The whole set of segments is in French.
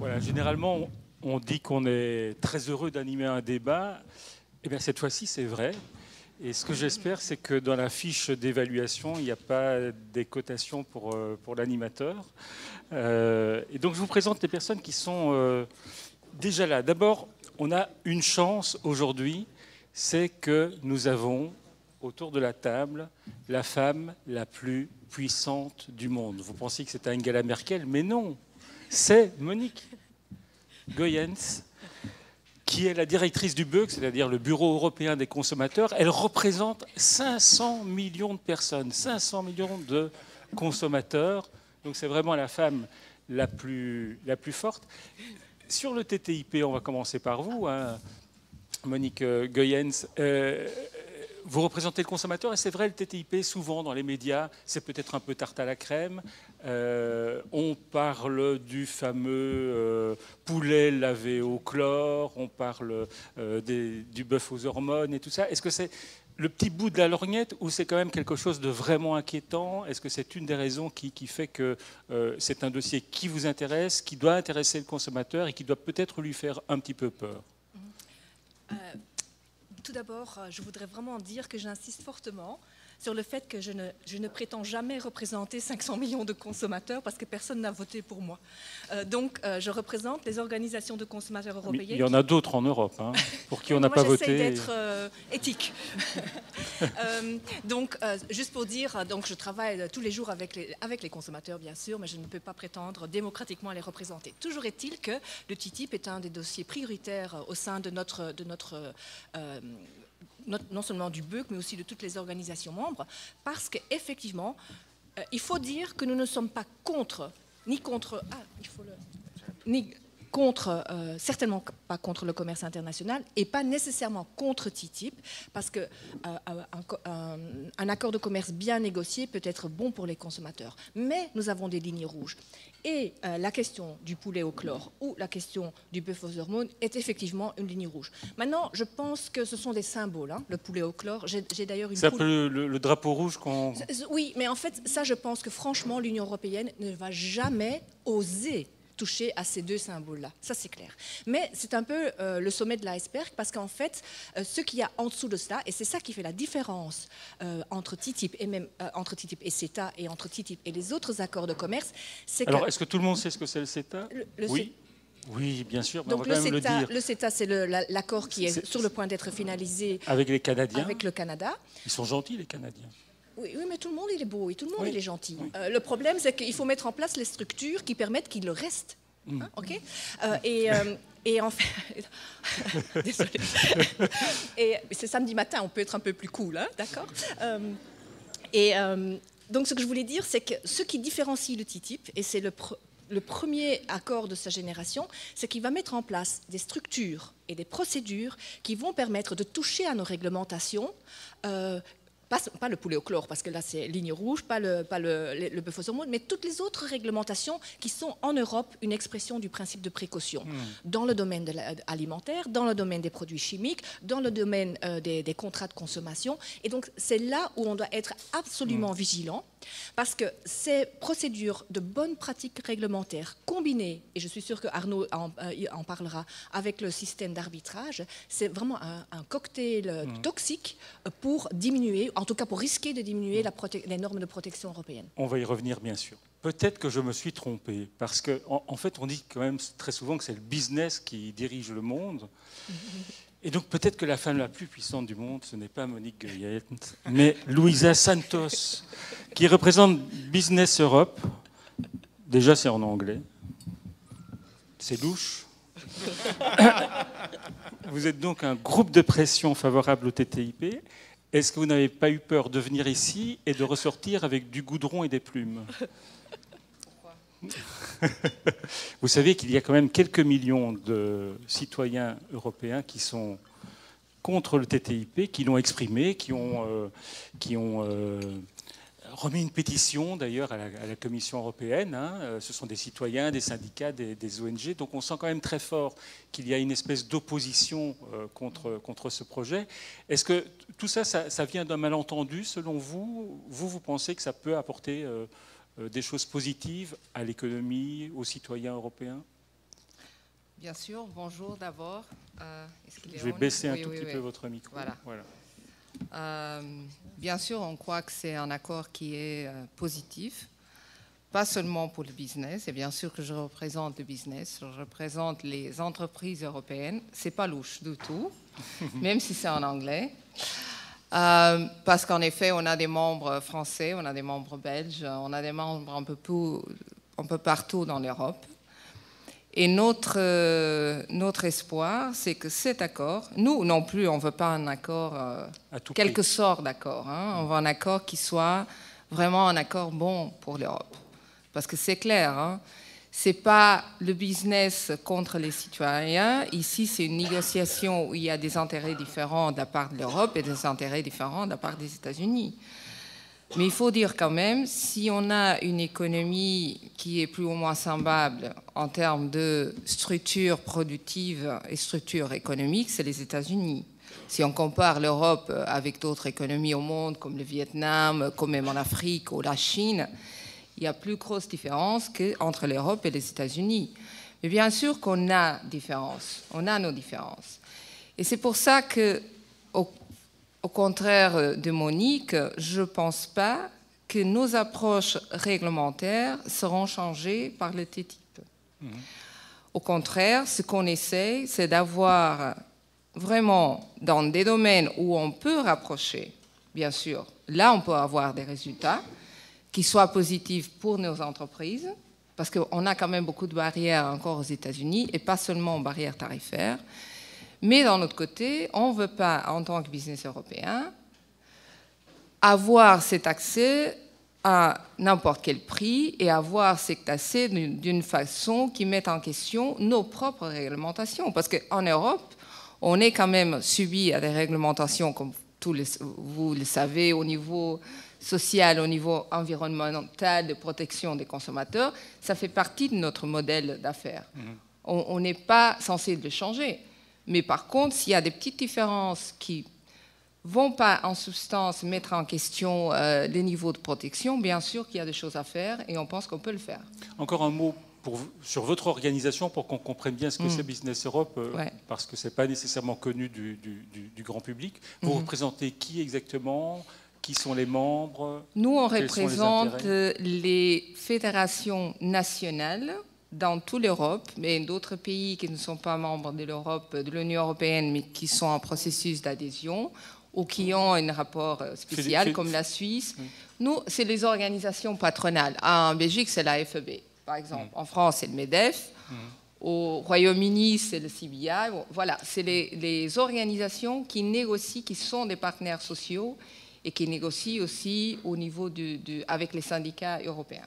Voilà, généralement, on dit qu'on est très heureux d'animer un débat. Eh bien, cette fois-ci, c'est vrai. Et ce que j'espère, c'est que dans la fiche d'évaluation, il n'y a pas des cotations pour l'animateur. Et donc, je vous présente les personnes qui sont déjà là. D'abord, on a une chance aujourd'hui, c'est que nous avons autour de la table la femme la plus puissante du monde. Vous pensiez que c'était Angela Merkel, mais non, c'est Monique Goyens, qui est la directrice du BEUC, c'est-à-dire le Bureau européen des consommateurs. Elle représente 500 millions de personnes, 500 millions de consommateurs. Donc c'est vraiment la femme la plus forte. Sur le TTIP, on va commencer par vous, hein, Monique Goyens. Vous représentez le consommateur et c'est vrai, le TTIP, souvent dans les médias, c'est peut-être un peu tarte à la crème. On parle du fameux poulet lavé au chlore, on parle du bœuf aux hormones et tout ça. Est-ce que c'est le petit bout de la lorgnette ou c'est quand même quelque chose de vraiment inquiétant? Est-ce que c'est une des raisons qui fait que c'est un dossier qui vous intéresse, qui doit intéresser le consommateur et qui doit peut-être lui faire un petit peu peur? Tout d'abord, je voudrais vraiment dire que j'insiste fortement sur le fait que je ne prétends jamais représenter 500 millions de consommateurs parce que personne n'a voté pour moi. Donc, je représente les organisations de consommateurs européennes. Il y en a d'autres en Europe, hein, pour qui on n'a pas voté. J'essaie d'être éthique. Donc, juste pour dire, donc, je travaille tous les jours avec les consommateurs, bien sûr, mais je ne peux pas prétendre démocratiquement les représenter. Toujours est-il que le TTIP est un des dossiers prioritaires au sein de notre non seulement du BEUC, mais aussi de toutes les organisations membres, parce qu'effectivement, il faut dire que nous ne sommes pas certainement pas contre le commerce international et pas nécessairement contre TTIP, parce qu'un accord de commerce bien négocié peut être bon pour les consommateurs. Mais nous avons des lignes rouges. Et la question du poulet au chlore ou la question du bœuf aux hormones est effectivement une ligne rouge. Maintenant, je pense que ce sont des symboles, hein, le poulet au chlore. J'ai d'ailleurs une C'est un peu le drapeau rouge qu'on... Oui, mais en fait, ça, je pense que franchement, l'Union européenne ne va jamais oser toucher à ces deux symboles-là. Ça, c'est clair. Mais c'est un peu le sommet de l'iceberg parce qu'en fait, ce qu'il y a en dessous de cela, et c'est ça qui fait la différence entre TTIP et même entre TTIP et CETA et entre TTIP et les autres accords de commerce, c'est que... Alors, est-ce que tout le monde sait ce que c'est le CETA? Oui. Oui, bien sûr, mais donc on va quand même le dire. Le CETA, c'est l'accord qui est sur le point d'être finalisé avec les Canadiens. Avec le Canada. Ils sont gentils, les Canadiens. Oui, mais tout le monde, il est beau et tout le monde, il est gentil. Oui. Le problème, c'est qu'il faut mettre en place les structures qui permettent qu'il le reste. Hein, OK et en fait... Désolée. Et c'est samedi matin, on peut être un peu plus cool, hein, d'accord donc, ce que je voulais dire, c'est que ce qui différencie le TTIP, et c'est le premier accord de sa génération, c'est qu'il va mettre en place des structures et des procédures qui vont permettre de toucher à nos réglementations, pas le poulet au chlore, parce que là c'est ligne rouge, pas le bœuf aux hormones, mais toutes les autres réglementations qui sont en Europe une expression du principe de précaution. Dans le domaine alimentaire, dans le domaine des produits chimiques, dans le domaine des contrats de consommation. Et donc c'est là où on doit être absolument vigilant, parce que ces procédures de bonnes pratiques réglementaires combinées, et je suis sûre que Arnaud en parlera, avec le système d'arbitrage, c'est vraiment un cocktail toxique pour diminuer, en tout cas pour risquer de diminuer les normes de protection européennes. On va y revenir, bien sûr. Peut-être que je me suis trompé, parce qu'en fait, on dit quand même très souvent que c'est le business qui dirige le monde. Et donc peut-être que la femme la plus puissante du monde, ce n'est pas Monique Goyens, mais Luisa Santos, qui représente Business Europe. Déjà, c'est en anglais. C'est louche. Vous êtes donc un groupe de pression favorable au TTIP. Est-ce que vous n'avez pas eu peur de venir ici et de ressortir avec du goudron et des plumes? Vous savez qu'il y a quand même quelques millions de citoyens européens qui sont contre le TTIP, qui l'ont exprimé, qui ont remis une pétition d'ailleurs à la Commission européenne. Hein. Ce sont des citoyens, des syndicats, des ONG. Donc on sent quand même très fort qu'il y a une espèce d'opposition contre ce projet. Est-ce que tout ça, ça vient d'un malentendu selon vous? Vous pensez que ça peut apporter des choses positives à l'économie, aux citoyens européens? Bien sûr, bonjour d'abord. Je vais baisser un tout petit peu votre micro. Voilà. Bien sûr, on croit que c'est un accord qui est positif, pas seulement pour le business, et bien sûr que je représente le business, je représente les entreprises européennes, c'est pas louche du tout, même si c'est en anglais. Parce qu'en effet, on a des membres français, on a des membres belges, on a des membres un peu partout dans l'Europe. Et notre espoir, c'est que cet accord, nous non plus, on ne veut pas un accord, quelque sorte d'accord, hein, on veut un accord qui soit vraiment un accord bon pour l'Europe. Parce que c'est clair, hein, ce n'est pas le business contre les citoyens. Ici, c'est une négociation où il y a des intérêts différents de la part de l'Europe et des intérêts différents de la part des États-Unis. Mais il faut dire quand même, si on a une économie qui est plus ou moins semblable en termes de structure productive et structure économique, c'est les États-Unis. Si on compare l'Europe avec d'autres économies au monde, comme le Vietnam, comme même en Afrique ou la Chine, il y a plus grosse différence qu'entre l'Europe et les États-Unis. Mais bien sûr qu'on a différences, on a nos différences. Et c'est pour ça que, au contraire de Monique, je ne pense pas que nos approches réglementaires seront changées par le TTIP. Au contraire, ce qu'on essaie, c'est d'avoir vraiment, dans des domaines où on peut rapprocher, bien sûr, là on peut avoir des résultats qui soient positifs pour nos entreprises, parce qu'on a quand même beaucoup de barrières encore aux États-Unis, et pas seulement barrières tarifaires. Mais d'un autre côté, on ne veut pas, en tant que business européen, avoir cet accès à n'importe quel prix et avoir cet accès d'une façon qui mette en question nos propres réglementations. Parce qu'en Europe, on est quand même subi à des réglementations, comme vous le savez, au niveau social, au niveau environnemental, de protection des consommateurs. Ça fait partie de notre modèle d'affaires. On n'est pas censé le changer. Mais par contre, s'il y a des petites différences qui ne vont pas en substance mettre en question les niveaux de protection, bien sûr qu'il y a des choses à faire et on pense qu'on peut le faire. Encore un mot sur votre organisation pour qu'on comprenne bien ce que c'est Business Europe, parce que ce n'est pas nécessairement connu du grand public. Vous représentez qui exactement ? Qui sont les membres ? Nous, on représente les fédérations nationales dans toute l'Europe, mais d'autres pays qui ne sont pas membres de l'Europe, de l'Union européenne, mais qui sont en processus d'adhésion ou qui ont un rapport spécial, comme la Suisse. Nous, c'est les organisations patronales. En Belgique, c'est la FEB, par exemple. En France, c'est le MEDEF. Au Royaume-Uni, c'est le CBI. Voilà, c'est les organisations qui négocient, qui sont des partenaires sociaux et qui négocient aussi au niveau avec les syndicats européens.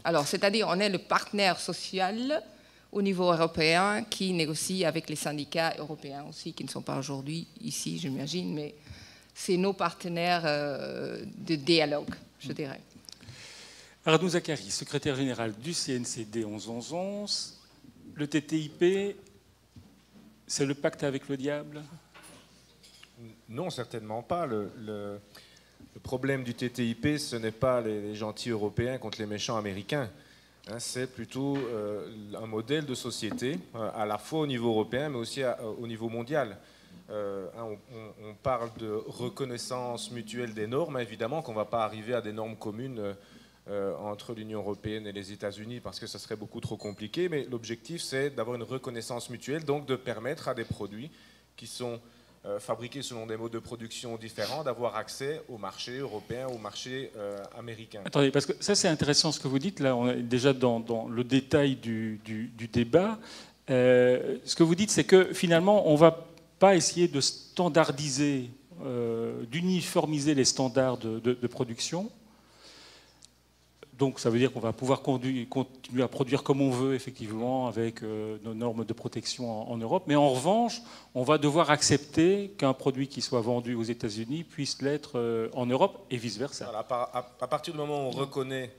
Alors, c'est-à-dire, on est le partenaire social au niveau européen qui négocie avec les syndicats européens aussi, qui ne sont pas aujourd'hui ici, j'imagine, mais c'est nos partenaires de dialogue, je dirais. Arnaud Zacharie, secrétaire général du CNCD 11-11-11. Le TTIP, c'est le pacte avec le diable ? Non, certainement pas. Le problème du TTIP, ce n'est pas les gentils Européens contre les méchants Américains. C'est plutôt un modèle de société, à la fois au niveau européen, mais aussi au niveau mondial. On parle de reconnaissance mutuelle des normes. Évidemment qu'on ne va pas arriver à des normes communes entre l'Union européenne et les États-Unis, parce que ça serait beaucoup trop compliqué. Mais l'objectif, c'est d'avoir une reconnaissance mutuelle, donc de permettre à des produits qui sont fabriqués selon des modes de production différents, d'avoir accès au marché européen, au marché américain. Attendez, parce que ça c'est intéressant ce que vous dites, là on est déjà dans le détail du débat. Ce que vous dites, c'est que finalement on ne va pas essayer de standardiser, d'uniformiser les standards de production. Donc ça veut dire qu'on va pouvoir continuer à produire comme on veut, effectivement, avec nos normes de protection en Europe. Mais en revanche, on va devoir accepter qu'un produit qui soit vendu aux États-Unis puisse l'être en Europe et vice-versa. Voilà, à partir du moment où on reconnaît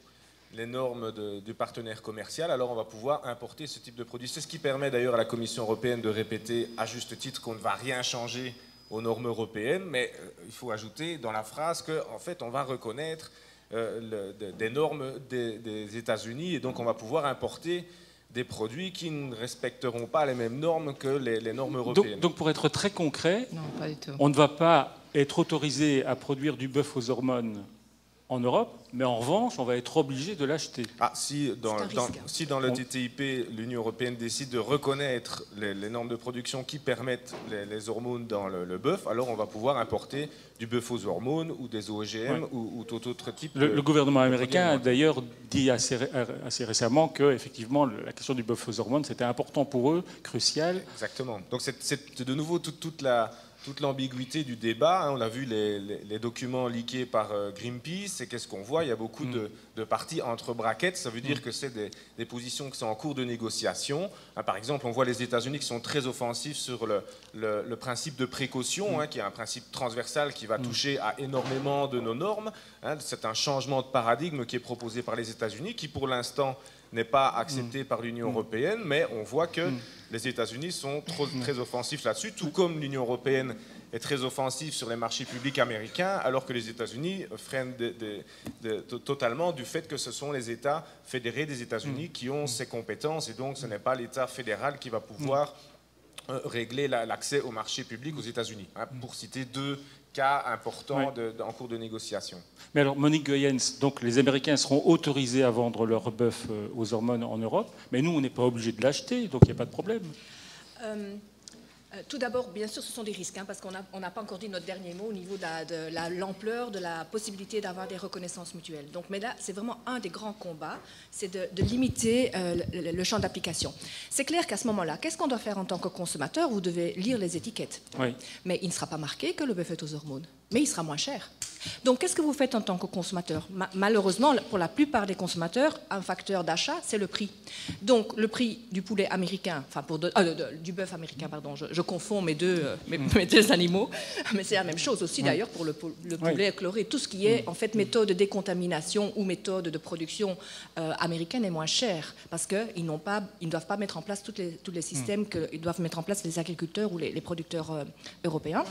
les normes du partenaire commercial, alors on va pouvoir importer ce type de produit. C'est ce qui permet d'ailleurs à la Commission européenne de répéter à juste titre qu'on ne va rien changer aux normes européennes, mais il faut ajouter dans la phrase qu'en fait on va reconnaître des normes des États-Unis, et donc on va pouvoir importer des produits qui ne respecteront pas les mêmes normes que les normes européennes. Donc pour être très concret, Non, pas du tout. on ne va pas être autorisé à produire du bœuf aux hormones en Europe, mais en revanche, on va être obligé de l'acheter. Si dans le TTIP, l'Union européenne décide de reconnaître les normes de production qui permettent les hormones dans le bœuf, alors on va pouvoir importer du bœuf aux hormones ou des OGM ou tout autre type Le gouvernement américain a d'ailleurs dit assez récemment que effectivement la question du bœuf aux hormones, c'était important pour eux, crucial. Exactement. Donc c'est de nouveau toute l'ambiguïté du débat. On a vu les documents leakés par Greenpeace. Et qu'est-ce qu'on voit? Il y a beaucoup de parties entre brackets. Ça veut dire que c'est des positions qui sont en cours de négociation. Par exemple, on voit les États-Unis qui sont très offensifs sur le principe de précaution, qui est un principe transversal qui va toucher à énormément de nos normes. C'est un changement de paradigme qui est proposé par les États-Unis, qui pour l'instant n'est pas accepté par l'Union européenne, mais on voit que les États-Unis sont très offensifs là-dessus, tout comme l'Union européenne est très offensive sur les marchés publics américains, alors que les États-Unis freinent totalement du fait que ce sont les États fédérés des États-Unis qui ont ces compétences, et donc ce n'est pas l'État fédéral qui va pouvoir régler l'accès au marché public aux États-Unis, pour citer deux cas importants en cours de négociation. Mais alors, Monique Goyens, donc les Américains seront autorisés à vendre leur bœuf aux hormones en Europe, mais nous, on n'est pas obligé de l'acheter, donc il n'y a pas de problème. Tout d'abord, bien sûr, ce sont des risques, parce qu'on n'a pas encore dit notre dernier mot au niveau de l'ampleur, de la possibilité d'avoir des reconnaissances mutuelles. Donc, mais là, c'est vraiment un des grands combats, c'est de limiter le champ d'application. C'est clair qu'à ce moment-là, qu'est-ce qu'on doit faire en tant que consommateur? Vous devez lire les étiquettes. Oui. Mais il ne sera pas marqué que le bœuf est aux hormones, mais il sera moins cher. Donc, qu'est-ce que vous faites en tant que consommateur? Malheureusement, pour la plupart des consommateurs, un facteur d'achat, c'est le prix. Donc, le prix du poulet américain, enfin, du bœuf américain, pardon, je confonds mes deux animaux, mais c'est la même chose aussi d'ailleurs pour le poulet chloré. Tout ce qui est en fait méthode de décontamination ou méthode de production américaine est moins cher parce qu'ils ne doivent pas mettre en place tous les systèmes qu'ils doivent mettre en place les agriculteurs ou les producteurs européens.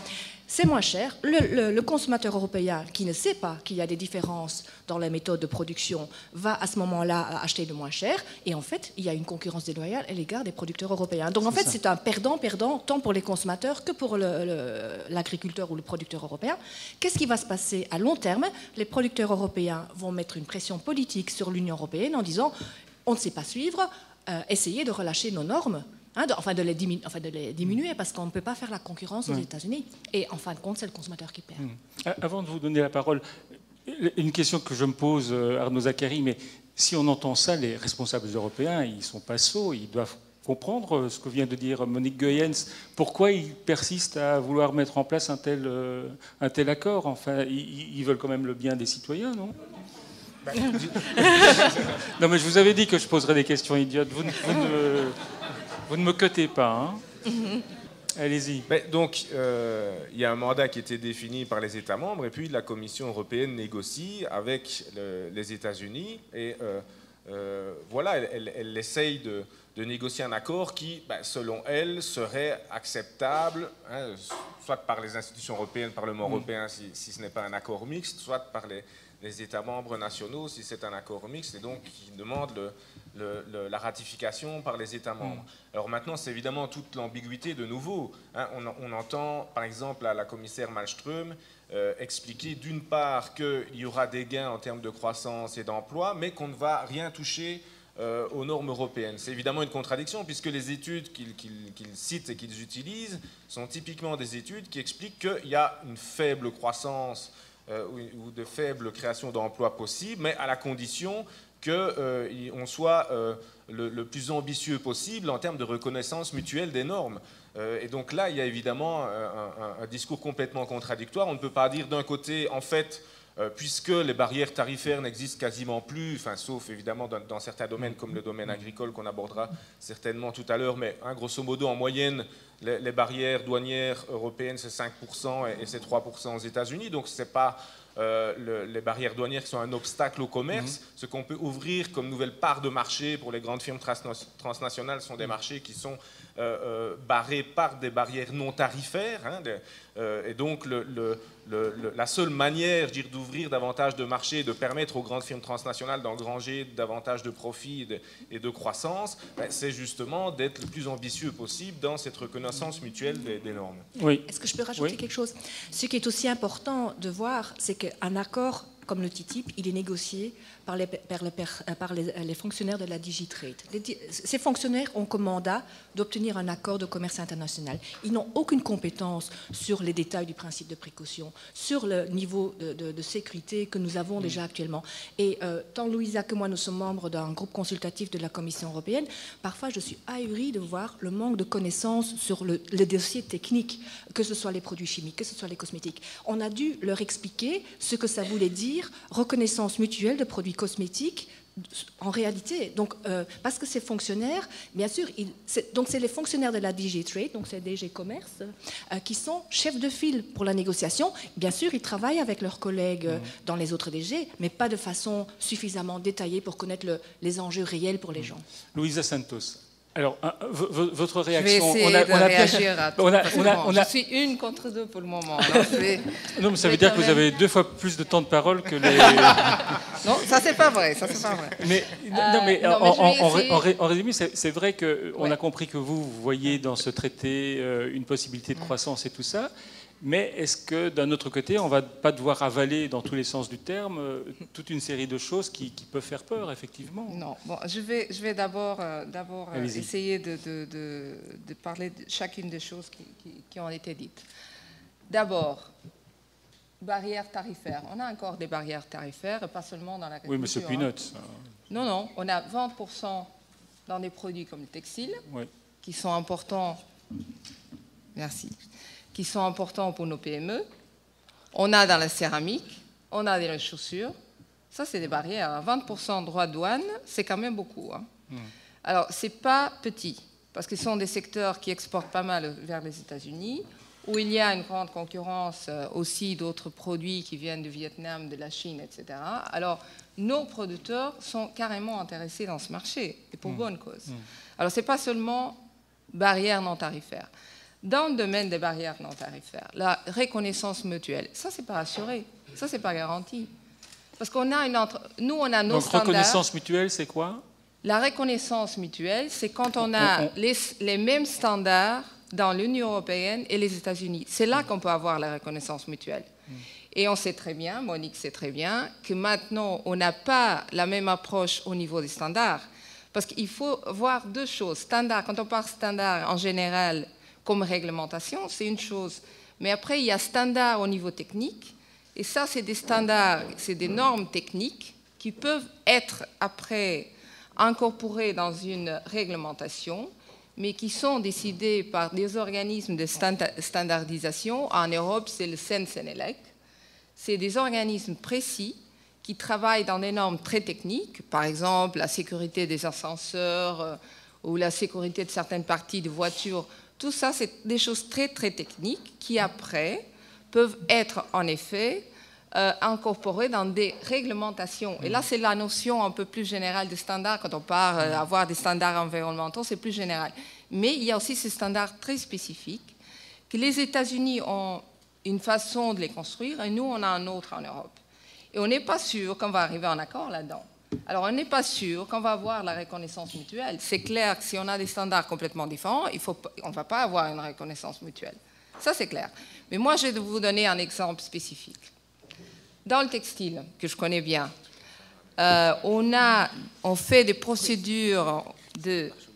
C'est moins cher. Le consommateur européen qui ne sait pas qu'il y a des différences dans les méthodes de production va à ce moment-là acheter le moins cher. Et en fait, il y a une concurrence déloyale à l'égard des producteurs européens. Donc en fait, c'est un perdant-perdant tant pour les consommateurs que pour l'agriculteur ou le producteur européen. Qu'est-ce qui va se passer à long terme? Les producteurs européens vont mettre une pression politique sur l'Union européenne en disant on ne sait pas suivre, essayez de relâcher nos normes. De les diminuer parce qu'on ne peut pas faire la concurrence aux États-Unis. Et en fin de compte, c'est le consommateur qui perd. Avant de vous donner la parole, une question que je me pose, Arnaud Zacharie, mais si on entend ça, les responsables européens, ils ne sont pas sots, ils doivent comprendre ce que vient de dire Monique Goyens. Pourquoi ils persistent à vouloir mettre en place un tel accord? Enfin, ils veulent quand même le bien des citoyens, non? Non, mais je vous avais dit que je poserais des questions idiotes. Vous ne me cotez pas, hein? Allez-y. Donc, il y a un mandat qui était défini par les États membres, et puis la Commission européenne négocie avec les États-Unis, et voilà, elle essaye de négocier un accord qui, selon elle, serait acceptable, soit par les institutions européennes, Parlement européen, si ce n'est pas un accord mixte, soit par les États membres nationaux, si c'est un accord mixte, et donc qui demande la ratification par les États membres. Alors maintenant, c'est évidemment toute l'ambiguïté de nouveau. On entend, par exemple, la commissaire Malmström expliquer d'une part qu'il y aura des gains en termes de croissance et d'emploi, mais qu'on ne va rien toucher aux normes européennes. C'est évidemment une contradiction, puisque les études qu'ils citent et qu'ils utilisent sont typiquement des études qui expliquent qu'il y a une faible croissance ou de faible création d'emplois possible, mais à la condition qu'on soit le plus ambitieux possible en termes de reconnaissance mutuelle des normes. Et donc là, il y a évidemment un discours complètement contradictoire. On ne peut pas dire d'un côté, en fait, puisque les barrières tarifaires n'existent quasiment plus, sauf évidemment dans certains domaines comme le domaine agricole qu'on abordera certainement tout à l'heure, mais grosso modo, en moyenne, les barrières douanières européennes, c'est 5% et c'est 3% aux États-Unis, donc ce n'est pas les barrières douanières qui sont un obstacle au commerce. Ce qu'on peut ouvrir comme nouvelle part de marché pour les grandes firmes transnationales sont des marchés qui sont barrés par des barrières non tarifaires. Hein, et donc, la seule manière d'ouvrir davantage de marchés et de permettre aux grandes firmes transnationales d'engranger davantage de profits et de croissance, c'est justement d'être le plus ambitieux possible dans cette reconnaissance mutuelle des normes. Oui. Est-ce que je peux rajouter quelque chose? Ce qui est aussi important de voir, c'est qu'un accord comme le TTIP, il est négocié par les fonctionnaires de la Digitrade. Ces fonctionnaires ont comme mandat d'obtenir un accord de commerce international. Ils n'ont aucune compétence sur les détails du principe de précaution, sur le niveau de sécurité que nous avons déjà actuellement. Et tant Louisa que moi, nous sommes membres d'un groupe consultatif de la Commission européenne, parfois je suis ahurie de voir le manque de connaissances sur le dossier technique, que ce soit les produits chimiques, que ce soit les cosmétiques. On a dû leur expliquer ce que ça voulait dire, reconnaissance mutuelle de produits cosmétiques en réalité. Donc, parce que ces fonctionnaires, bien sûr, c'est les fonctionnaires de la Digitrade, donc c'est DG Commerce, qui sont chefs de file pour la négociation. Bien sûr, ils travaillent avec leurs collègues dans les autres DG, mais pas de façon suffisamment détaillée pour connaître les enjeux réels pour les gens. Louisa Santos. Alors, votre réaction... Je vais essayer de réagir à tout. Je suis une contre deux pour le moment. Alors non, mais ça veut dire que vous avez 2 fois plus de temps de parole que les... Non, ça c'est pas vrai. Ça c'est pas vrai. Mais, en résumé, c'est vrai qu'on a compris que vous voyez dans ce traité une possibilité de croissance et tout ça. Mais est-ce que, d'un autre côté, on ne va pas devoir avaler, dans tous les sens du terme, toute une série de choses qui peuvent faire peur, effectivement? Non. Bon, je vais d'abord essayer de parler de chacune des choses qui ont été dites. D'abord, barrières tarifaires. On a encore des barrières tarifaires, et pas seulement dans l'agriculture. Oui, monsieur Pinot. Non. On a 20% dans des produits comme le textile, qui sont importants. Merci. Qui sont importants pour nos PME. On a dans la céramique, on a dans les chaussures. Ça, c'est des barrières. 20% de droits de douane, c'est quand même beaucoup. Hein. Alors, ce n'est pas petit, parce que ce sont des secteurs qui exportent pas mal vers les États-Unis, où il y a une grande concurrence aussi d'autres produits qui viennent du Vietnam, de la Chine, etc. Alors, nos producteurs sont carrément intéressés dans ce marché, et pour bonne cause. Alors, ce n'est pas seulement barrières non tarifaires. Dans le domaine des barrières non tarifaires, la reconnaissance mutuelle, ça, c'est pas assuré. Ça, c'est pas garanti. Parce qu'on a nous, on a nos Donc, standards. reconnaissance mutuelle, c'est quoi? La reconnaissance mutuelle, c'est quand on a les mêmes standards dans l'Union européenne et les États-Unis. C'est là qu'on peut avoir la reconnaissance mutuelle. Et on sait très bien, Monique sait très bien, que maintenant, on n'a pas la même approche au niveau des standards. Parce qu'il faut voir 2 choses. Standard, quand on parle standard en général, comme réglementation, c'est une chose. Mais après, il y a standards au niveau technique. Et ça, c'est des standards, c'est des normes techniques qui peuvent être après incorporées dans une réglementation, mais qui sont décidées par des organismes de standardisation. En Europe, c'est le CEN-CENELEC. C'est des organismes précis qui travaillent dans des normes très techniques, par exemple la sécurité des ascenseurs ou la sécurité de certaines parties de voitures. Tout ça, c'est des choses très, très techniques qui, après, peuvent être, en effet, incorporées dans des réglementations. Et là, c'est la notion un peu plus générale des standards. Quand on parle d'avoir des standards environnementaux, c'est plus général. Mais il y a aussi ces standards très spécifiques que les États-Unis ont une façon de les construire et nous, on a un autre en Europe. Et on n'est pas sûr qu'on va arriver en accord là-dedans. Alors, on n'est pas sûr qu'on va avoir la reconnaissance mutuelle. C'est clair que si on a des standards complètement différents, on ne va pas avoir une reconnaissance mutuelle. Ça, c'est clair. Mais moi, je vais vous donner un exemple spécifique. Dans le textile, que je connais bien, on fait des procédures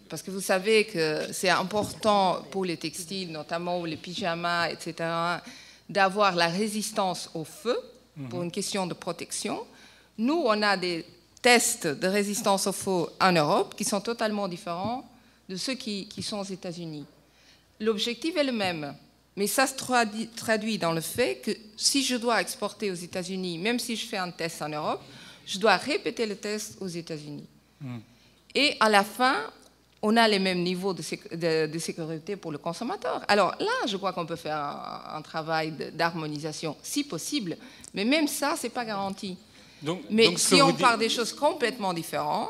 parce que vous savez que c'est important pour les textiles, notamment les pyjamas, etc., d'avoir la résistance au feu pour une question de protection. Nous, on a des tests de résistance au feu en Europe qui sont totalement différents de ceux qui sont aux États-Unis. L'objectif est le même, mais ça se traduit dans le fait que si je dois exporter aux États-Unis, même si je fais un test en Europe, je dois répéter le test aux États-Unis. Et à la fin, on a les mêmes niveaux de sécurité pour le consommateur. Alors là, je crois qu'on peut faire un travail d'harmonisation, si possible, mais même ça, ce n'est pas garanti. Mais si on parle des choses complètement différentes,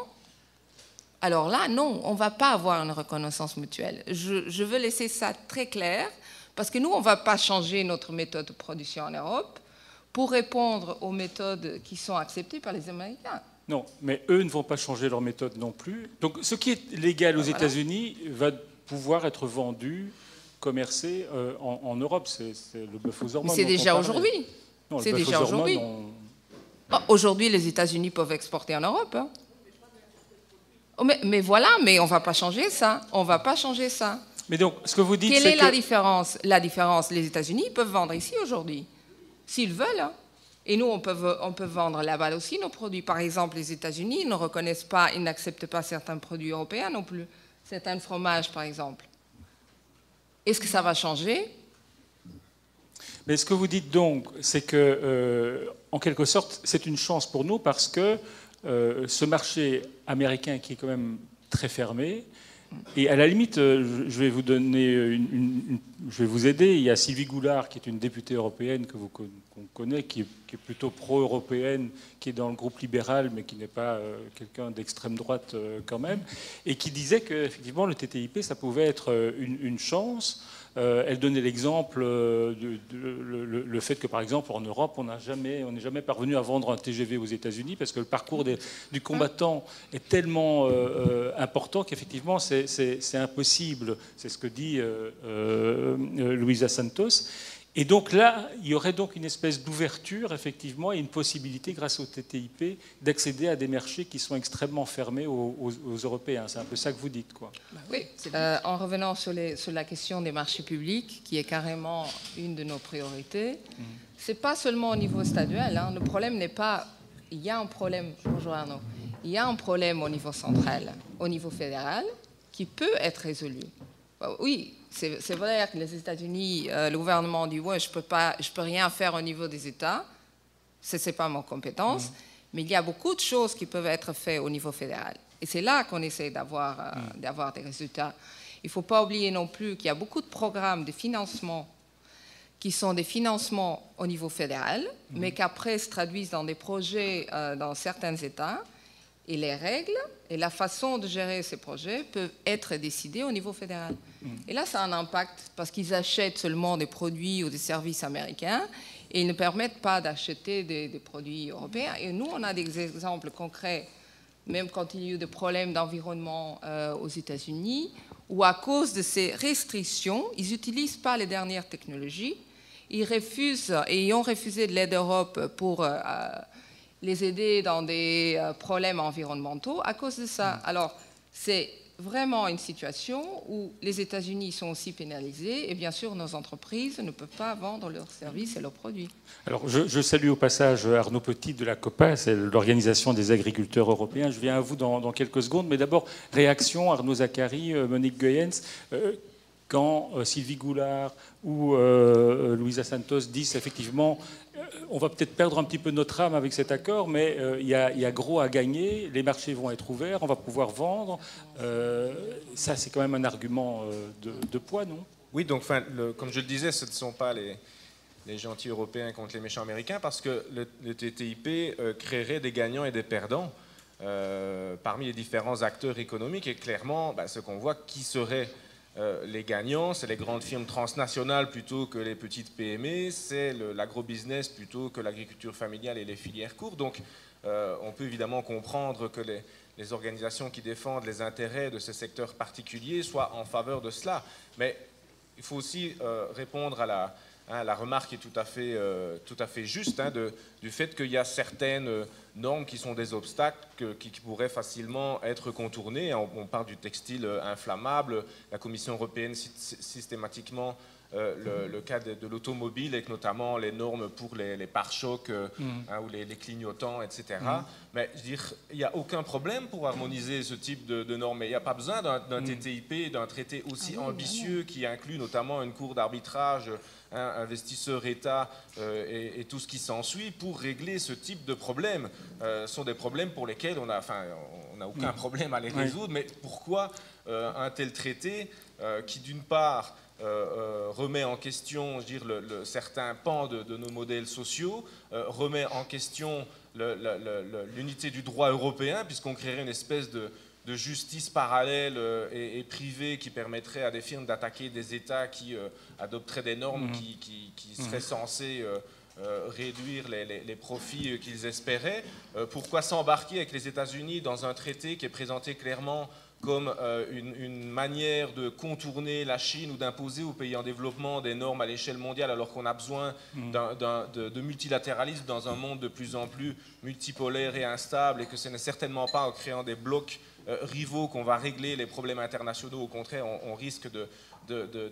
alors là, non, on ne va pas avoir une reconnaissance mutuelle. Je veux laisser ça très clair, parce que nous, on ne va pas changer notre méthode de production en Europe pour répondre aux méthodes qui sont acceptées par les Américains. Non, mais eux ne vont pas changer leur méthode non plus. Donc ce qui est légal aux États-Unis va pouvoir être vendu, commercé en Europe. C'est le bœuf aux hormones. Mais c'est déjà aujourd'hui. C'est déjà aujourd'hui. Aujourd'hui, les États-Unis peuvent exporter en Europe. Hein. Mais voilà, mais on ne va pas changer ça. On ne va pas changer ça. Mais donc, ce que vous dites, quelle est la différence? La différence, les États-Unis peuvent vendre ici aujourd'hui, s'ils veulent. Hein. Et nous, on peut vendre là-bas aussi nos produits. Par exemple, les États-Unis ne reconnaissent pas, ils n'acceptent pas certains produits européens non plus. Certains fromages, par exemple. Est-ce que ça va changer? Mais ce que vous dites donc, c'est que, en quelque sorte, c'est une chance pour nous parce que ce marché américain qui est quand même très fermé, et à la limite, je vais vous donner je vais vous aider. Il y a Sylvie Goulard, qui est une députée européenne qu'on connaît, qui est plutôt pro-européenne, qui est dans le groupe libéral, mais qui n'est pas quelqu'un d'extrême droite quand même, et qui disait qu'effectivement, le TTIP, ça pouvait être une chance. Elle donnait l'exemple le fait que, par exemple, en Europe, on n'est jamais parvenu à vendre un TGV aux États-Unis parce que le parcours du combattant est tellement important qu'effectivement, c'est impossible. C'est ce que dit Luisa Santos. Et donc là, il y aurait donc une espèce d'ouverture, effectivement, et une possibilité, grâce au TTIP, d'accéder à des marchés qui sont extrêmement fermés aux Européens. C'est un peu ça que vous dites, quoi. Oui, en revenant sur la question des marchés publics, qui est carrément une de nos priorités, c'est pas seulement au niveau statuel. Hein. Le problème n'est pas... Il y a un problème, bonjour Arnaud, il y a un problème au niveau central, au niveau fédéral, qui peut être résolu. Oui, c'est vrai que les États-Unis, le gouvernement dit ouais, je peux rien faire au niveau des États, c'est pas ma compétence, mais il y a beaucoup de choses qui peuvent être faites au niveau fédéral. Et c'est là qu'on essaie d'avoir des résultats. Il ne faut pas oublier non plus qu'il y a beaucoup de programmes de financement qui sont des financements au niveau fédéral, mais qu'après se traduisent dans des projets dans certains États. Et les règles et la façon de gérer ces projets peuvent être décidées au niveau fédéral. Et là, ça a un impact parce qu'ils achètent seulement des produits ou des services américains et ils ne permettent pas d'acheter des produits européens. Et nous, on a des exemples concrets, même quand il y a eu des problèmes d'environnement aux États-Unis, où à cause de ces restrictions, ils n'utilisent pas les dernières technologies. Ils refusent et ils ont refusé de l'aide d'Europe pour... les aider dans des problèmes environnementaux à cause de ça. Alors, c'est vraiment une situation où les États-Unis sont aussi pénalisés et bien sûr, nos entreprises ne peuvent pas vendre leurs services et leurs produits. Alors, je salue au passage Arnaud Petit de la COPA, c'est l'Organisation des agriculteurs européens. Je viens à vous dans quelques secondes, mais d'abord, réaction, Arnaud Zacharie, Monique Goyens. Quand Sylvie Goulard ou Luisa Santos disent effectivement on va peut-être perdre un petit peu notre âme avec cet accord, mais il y a gros à gagner, les marchés vont être ouverts, on va pouvoir vendre. Ça, c'est quand même un argument de poids, non? Oui, donc comme je le disais, ce ne sont pas les gentils Européens contre les méchants Américains, parce que le TTIP créerait des gagnants et des perdants parmi les différents acteurs économiques. Et clairement, ce qu'on voit, qui serait... les gagnants, c'est les grandes firmes transnationales plutôt que les petites PME, c'est l'agrobusiness plutôt que l'agriculture familiale et les filières courtes. Donc on peut évidemment comprendre que les organisations qui défendent les intérêts de ces secteurs particuliers soient en faveur de cela. Mais il faut aussi répondre à la remarque qui est tout à fait juste du fait qu'il y a certaines normes qui sont des obstacles qui pourraient facilement être contournés. On parle du textile inflammable. La Commission européenne cite systématiquement le cas de l'automobile, avec notamment les normes pour les pare-chocs ou les clignotants, etc. Mais je veux dire, il n'y a aucun problème pour harmoniser ce type de normes. Il n'y a pas besoin d'un TTIP, d'un traité aussi ambitieux qui inclut notamment une cour d'arbitrage, investisseurs, État et tout ce qui s'ensuit pour régler ce type de problème. sont des problèmes pour lesquels on n'a aucun problème à les résoudre. Mais pourquoi un tel traité qui, d'une part, remet en question, je veux dire, certains pans de nos modèles sociaux, remet en question l'unité du droit européen, puisqu'on créerait une espèce de justice parallèle et privée qui permettrait à des firmes d'attaquer des États qui adopteraient des normes qui seraient censées réduire les profits qu'ils espéraient. Pourquoi s'embarquer avec les États-Unis dans un traité qui est présenté clairement comme une manière de contourner la Chine ou d'imposer aux pays en développement des normes à l'échelle mondiale, alors qu'on a besoin de multilatéralisme dans un monde de plus en plus multipolaire et instable, et que ce n'est certainement pas en créant des blocs rivaux qu'on va régler les problèmes internationaux. Au contraire, on risque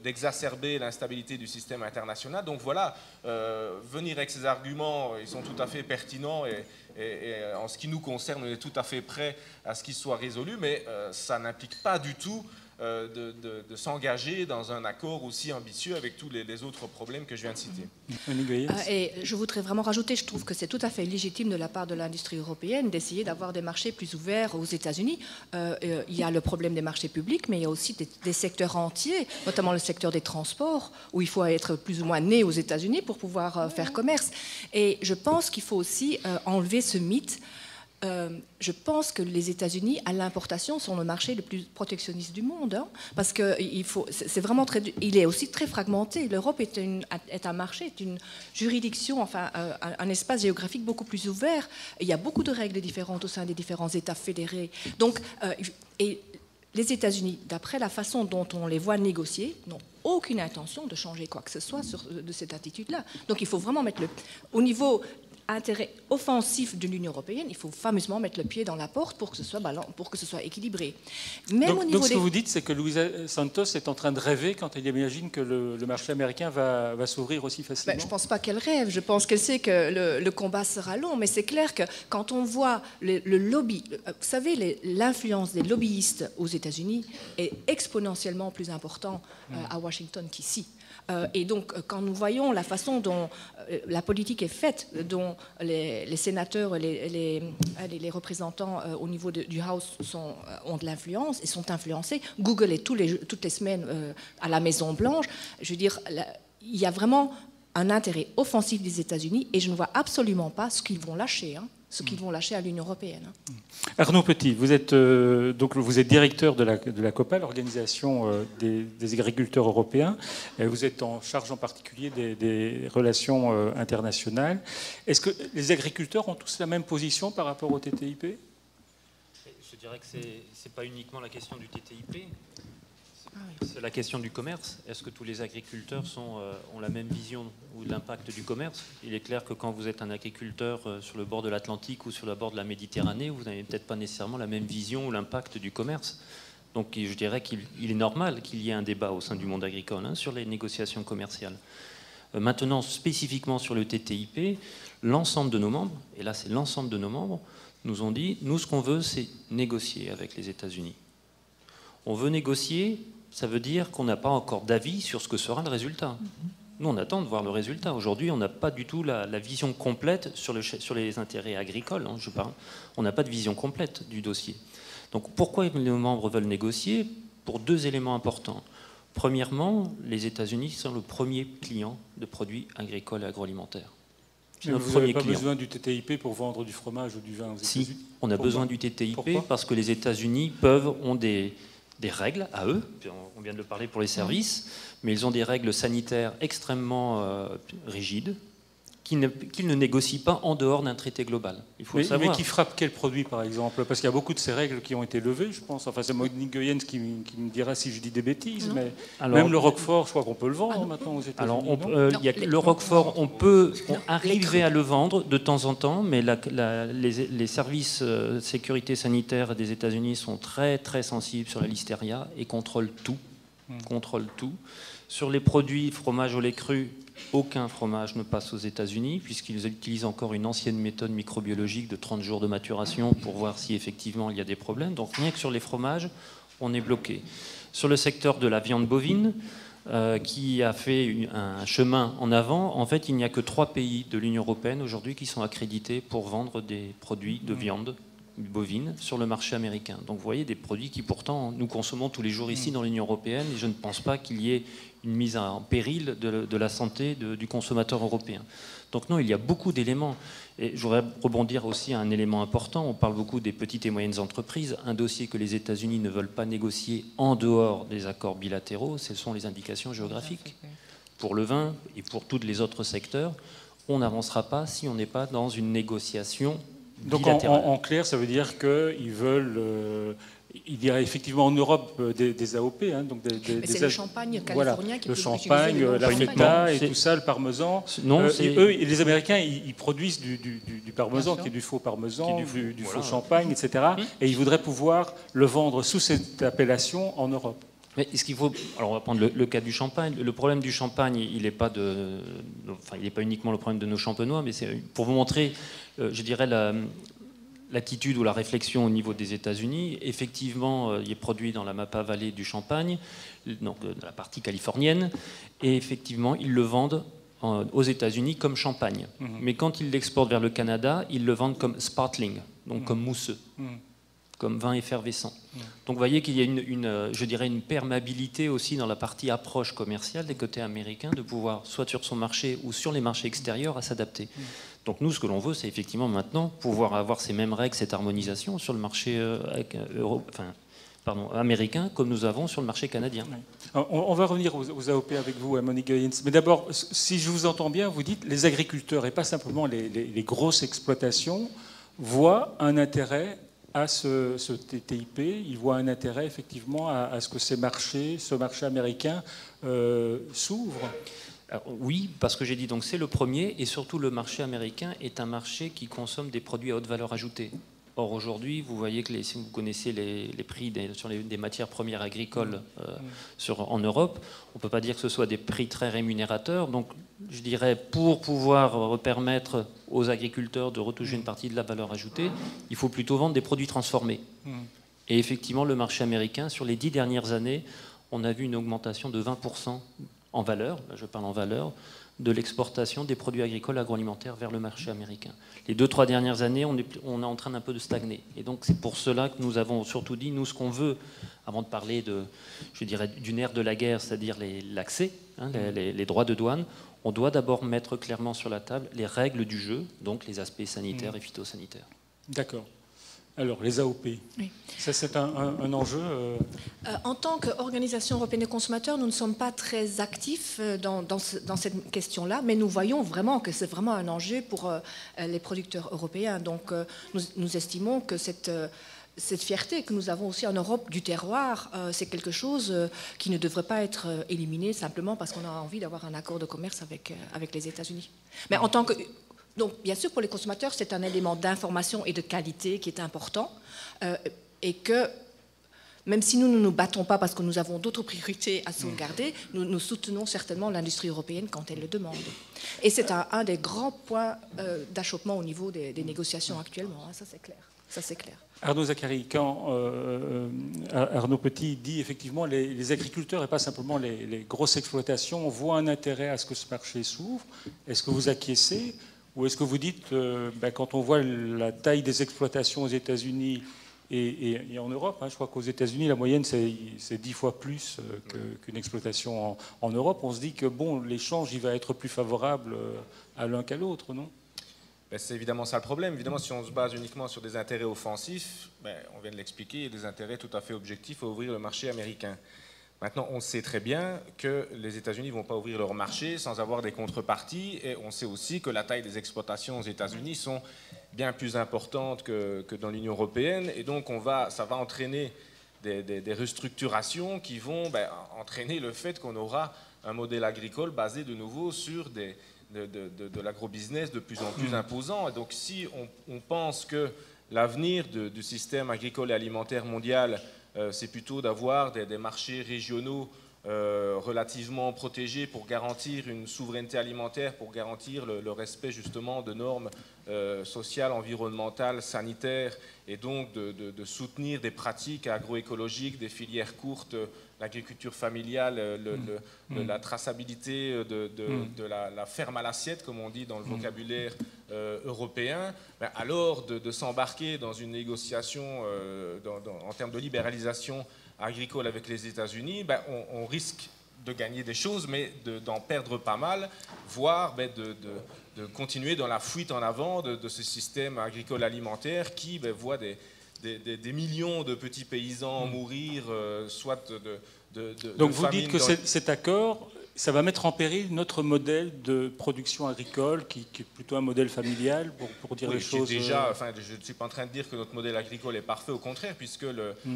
d'exacerber l'instabilité du système international. Donc voilà, venir avec ces arguments, ils sont tout à fait pertinents et en ce qui nous concerne, on est tout à fait prêts à ce qu'ils soient résolus, mais ça n'implique pas du tout de s'engager dans un accord aussi ambitieux avec tous les autres problèmes que je viens de citer. Et je voudrais vraiment rajouter, je trouve que c'est tout à fait légitime de la part de l'industrie européenne d'essayer d'avoir des marchés plus ouverts aux États-Unis. Il y a le problème des marchés publics, mais il y a aussi des secteurs entiers, notamment le secteur des transports, où il faut être plus ou moins né aux États-Unis pour pouvoir faire commerce. Et je pense qu'il faut aussi enlever ce mythe. Je pense que les États-Unis, à l'importation, sont le marché le plus protectionniste du monde, hein, parce que c'est vraiment il est aussi très fragmenté. L'Europe est un marché, est une juridiction, enfin un espace géographique beaucoup plus ouvert. Il y a beaucoup de règles différentes au sein des différents États fédérés. Donc, et les États-Unis, d'après la façon dont on les voit négocier, n'ont aucune intention de changer quoi que ce soit de cette attitude-là. Donc, il faut vraiment mettre au niveau intérêt offensif de l'Union européenne, il faut fameusement mettre le pied dans la porte pour que ce soit équilibré. Même donc ce que vous dites, c'est que Luisa Santos est en train de rêver quand elle imagine que le marché américain va s'ouvrir aussi facilement. Je ne pense pas qu'elle rêve, je pense qu'elle sait que le combat sera long, mais c'est clair que quand on voit le lobby, vous savez, l'influence des lobbyistes aux États-Unis est exponentiellement plus importante à Washington qu'ici. Et donc, quand nous voyons la façon dont la politique est faite, dont les sénateurs, les représentants au niveau du House ont de l'influence et sont influencés, Google est toutes les semaines à la Maison-Blanche, je veux dire, il y a vraiment un intérêt offensif des États-Unis et je ne vois absolument pas ce qu'ils vont lâcher. Ce qu'ils vont lâcher à l'Union européenne. Arnaud Petit, vous êtes directeur de la COPA, l'organisation des agriculteurs européens. Vous êtes en charge en particulier des relations internationales. Est-ce que les agriculteurs ont tous la même position par rapport au TTIP ? Je dirais que ce n'est pas uniquement la question du TTIP. C'est la question du commerce. Est-ce que tous les agriculteurs ont la même vision ou l'impact du commerce ? Il est clair que quand vous êtes un agriculteur sur le bord de l'Atlantique ou sur le bord de la Méditerranée, vous n'avez peut-être pas nécessairement la même vision ou l'impact du commerce. Donc je dirais qu'il est normal qu'il y ait un débat au sein du monde agricole sur les négociations commerciales. Maintenant, spécifiquement sur le TTIP, l'ensemble de nos membres, et là c'est l'ensemble de nos membres, nous ont dit, nous ce qu'on veut c'est négocier avec les États-Unis. On veut négocier, ça veut dire qu'on n'a pas encore d'avis sur ce que sera le résultat. Nous, on attend de voir le résultat. Aujourd'hui, on n'a pas du tout la vision complète sur les intérêts agricoles. Je parle. On n'a pas de vision complète du dossier. Donc, pourquoi nos membres veulent négocier ? Pour deux éléments importants. Premièrement, les États-Unis sont le premier client de produits agricoles et agroalimentaires. Mais vous n'avez pas besoin du TTIP pour vendre du fromage ou du vin aux États-Unis ? Si, on a besoin du TTIP parce que les États-Unis ont des règles à eux, on vient de le parler pour les services, mais ils ont des règles sanitaires extrêmement rigides qu'ils ne négocient pas en dehors d'un traité global. Il faut le savoir. Mais qui frappe quel produit, par exemple ? Parce qu'il y a beaucoup de ces règles qui ont été levées, je pense. Enfin, c'est Monique Goyens qui me dira si je dis des bêtises, mais même le Roquefort, je crois qu'on peut le vendre maintenant aux États-Unis. Le Roquefort, on peut arriver à le vendre de temps en temps, mais les services de sécurité sanitaire des États-Unis sont très, très sensibles sur la listeria et contrôlent tout. Sur les produits fromage au lait cru, aucun fromage ne passe aux États-Unis puisqu'ils utilisent encore une ancienne méthode microbiologique de 30 jours de maturation pour voir si effectivement il y a des problèmes. Donc rien que sur les fromages, on est bloqué. Sur le secteur de la viande bovine, qui a fait un chemin en avant. En fait, il n'y a que 3 pays de l'Union européenne aujourd'hui qui sont accrédités pour vendre des produits de viande bovine sur le marché américain. Donc vous voyez, des produits qui pourtant nous consommons tous les jours ici dans l'Union européenne, et je ne pense pas qu'il y ait une mise en péril de la santé du consommateur européen. Donc non, il y a beaucoup d'éléments. Et je voudrais rebondir aussi à un élément important. On parle beaucoup des petites et moyennes entreprises. Un dossier que les États-Unis ne veulent pas négocier en dehors des accords bilatéraux, ce sont les indications géographiques. Pour le vin et pour tous les autres secteurs, on n'avancera pas si on n'est pas dans une négociation bilatérale. Donc en clair, ça veut dire qu'ils veulent... il y a effectivement en Europe des AOP, hein, donc c'est le champagne californien qui le peut champagne, utiliser la feta et tout ça, le parmesan. Non, eux, les Américains, ils produisent du parmesan, qui est du faux parmesan, du faux champagne, etc. Et ils voudraient pouvoir le vendre sous cette appellation en Europe. Mais est-ce qu'il faut... Alors on va prendre le cas du champagne. Le problème du champagne, il n'est pas uniquement le problème de nos champenois, mais c'est pour vous montrer, je dirais, l'attitude ou la réflexion au niveau des États-Unis. Effectivement, il est produit dans la Napa Valley du Champagne, donc dans la partie californienne, et effectivement, ils le vendent aux États-Unis comme champagne. Mais quand ils l'exportent vers le Canada, ils le vendent comme sparkling, donc comme mousseux, comme vin effervescent. Donc vous voyez qu'il y a je dirais une perméabilité aussi dans la partie approche commerciale des côtés américains, de pouvoir, soit sur son marché ou sur les marchés extérieurs, à s'adapter. Donc nous, ce que l'on veut, c'est effectivement maintenant pouvoir avoir ces mêmes règles, cette harmonisation sur le marché américain, comme nous avons sur le marché canadien. On va revenir aux AOP avec vous, Monique Goyens. Mais d'abord, si je vous entends bien, vous dites les agriculteurs, et pas simplement les grosses exploitations, voient un intérêt à ce TTIP, ils voient un intérêt effectivement à ce que ce marché américain s'ouvre. Alors, oui, parce que j'ai dit donc c'est le premier, et surtout le marché américain est un marché qui consomme des produits à haute valeur ajoutée. Or aujourd'hui, vous voyez que si vous connaissez les prix des matières premières agricoles en Europe, on ne peut pas dire que ce soit des prix très rémunérateurs. Donc je dirais, pour pouvoir permettre aux agriculteurs de retoucher une partie de la valeur ajoutée, il faut plutôt vendre des produits transformés. Et effectivement, le marché américain, sur les 10 dernières années, on a vu une augmentation de 20% en valeur, là je parle en valeur, de l'exportation des produits agricoles agroalimentaires vers le marché américain. Les 2-3 dernières années, on est en train d'un peu de stagner. Et donc c'est pour cela que nous avons surtout dit, nous, ce qu'on veut, avant de parler je dirais, du nerf de la guerre, c'est-à-dire l'accès, les droits de douane, on doit d'abord mettre clairement sur la table les règles du jeu, donc les aspects sanitaires et phytosanitaires. D'accord. Alors, les AOP, oui. Ça c'est un enjeu En tant qu'organisation européenne des consommateurs, nous ne sommes pas très actifs dans cette question-là, mais nous voyons vraiment que c'est vraiment un enjeu pour les producteurs européens. Donc, nous estimons que cette fierté que nous avons aussi en Europe du terroir, c'est quelque chose qui ne devrait pas être éliminé simplement parce qu'on a envie d'avoir un accord de commerce avec les États-Unis. Mais en tant que... Donc, bien sûr, pour les consommateurs, c'est un élément d'information et de qualité qui est important et que, même si nous ne nous battons pas parce que nous avons d'autres priorités à sauvegarder, nous soutenons certainement l'industrie européenne quand elle le demande. Et c'est un des grands points d'achoppement au niveau des négociations actuellement, hein, ça c'est clair. Ça, c'est clair. Arnaud Zacharie, quand Arnaud Petit dit effectivement les agriculteurs et pas simplement les grosses exploitations voient un intérêt à ce que ce marché s'ouvre, est-ce que vous acquiescez? Ou est-ce que vous dites, quand on voit la taille des exploitations aux États-Unis et en Europe, je crois qu'aux États-Unis, la moyenne, c'est 10 fois plus qu'une exploitation en Europe, on se dit que l'échange, il va être plus favorable à l'un qu'à l'autre, non? C'est évidemment ça le problème. Évidemment, si on se base uniquement sur des intérêts offensifs, on vient de l'expliquer, il y a des intérêts tout à fait objectifs à ouvrir le marché américain. Maintenant, on sait très bien que les États-Unis ne vont pas ouvrir leur marché sans avoir des contreparties, et on sait aussi que la taille des exploitations aux États-Unis sont bien plus importantes que dans l'Union européenne, et donc ça va entraîner des restructurations qui vont entraîner le fait qu'on aura un modèle agricole basé de nouveau sur de l'agrobusiness de plus en plus imposant. Et donc si on pense que l'avenir du système agricole et alimentaire mondial, c'est plutôt d'avoir des marchés régionaux relativement protégés pour garantir une souveraineté alimentaire, pour garantir le respect justement de normes sociales, environnementales, sanitaires, et donc de soutenir des pratiques agroécologiques, des filières courtes, l'agriculture familiale, la traçabilité de la ferme à l'assiette, comme on dit dans le vocabulaire européen, alors de s'embarquer dans une négociation en termes de libéralisation agricole avec les États-Unis, on risque de gagner des choses, mais d'en perdre pas mal, voire de continuer dans la fuite en avant de ce système agricole alimentaire qui voit des millions de petits paysans mourir, soit Donc vous dites que cet accord, ça va mettre en péril notre modèle de production agricole, qui est plutôt un modèle familial, pour dire les choses. Déjà, je ne suis pas en train de dire que notre modèle agricole est parfait, au contraire, puisque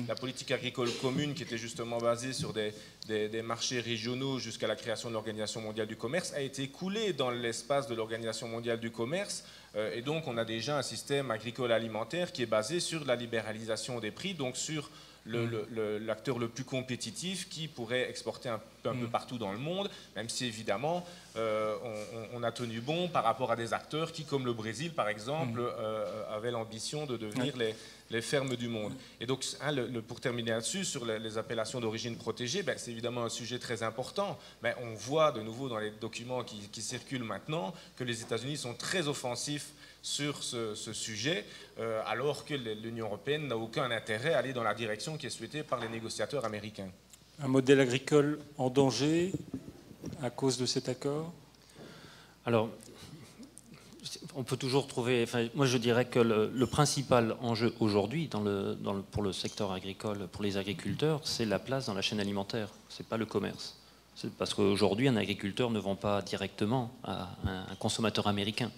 la politique agricole commune, qui était justement basée sur des marchés régionaux jusqu'à la création de l'Organisation mondiale du commerce, a été coulée dans l'espace de l'Organisation mondiale du commerce. Et donc, on a déjà un système agricole alimentaire qui est basé sur la libéralisation des prix, donc sur l'acteur le plus compétitif qui pourrait exporter un peu partout dans le monde, même si évidemment on a tenu bon par rapport à des acteurs qui, comme le Brésil par exemple, avaient l'ambition de devenir les fermes du monde. Et donc, pour terminer là-dessus, sur les appellations d'origine protégée, c'est évidemment un sujet très important, mais on voit de nouveau dans les documents qui circulent maintenant que les États-Unis sont très offensifs sur ce sujet, alors que l'Union européenne n'a aucun intérêt à aller dans la direction qui est souhaitée par les négociateurs américains. Un modèle agricole en danger à cause de cet accord? Alors, on peut toujours trouver... moi, je dirais que le principal enjeu aujourd'hui pour le secteur agricole, pour les agriculteurs, c'est la place dans la chaîne alimentaire, ce n'est pas le commerce. C'est parce qu'aujourd'hui, un agriculteur ne vend pas directement à un consommateur américain.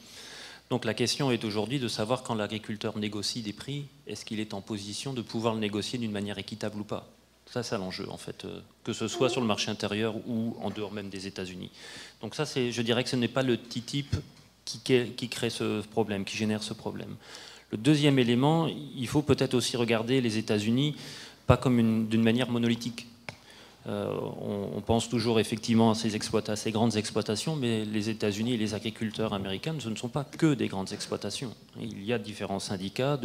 Donc la question est aujourd'hui de savoir, quand l'agriculteur négocie des prix, est-ce qu'il est en position de pouvoir le négocier d'une manière équitable ou pas? Ça, c'est l'enjeu, en fait, que ce soit sur le marché intérieur ou en dehors même des États-Unis. Donc ça, je dirais que ce n'est pas le TTIP qui crée ce problème, qui génère ce problème. Le deuxième élément, il faut peut-être aussi regarder les États-Unis pas comme d'une manière monolithique. On pense toujours effectivement à ces grandes exploitations, mais les États-Unis et les agriculteurs américains, ce ne sont pas que des grandes exploitations. Il y a différents syndicats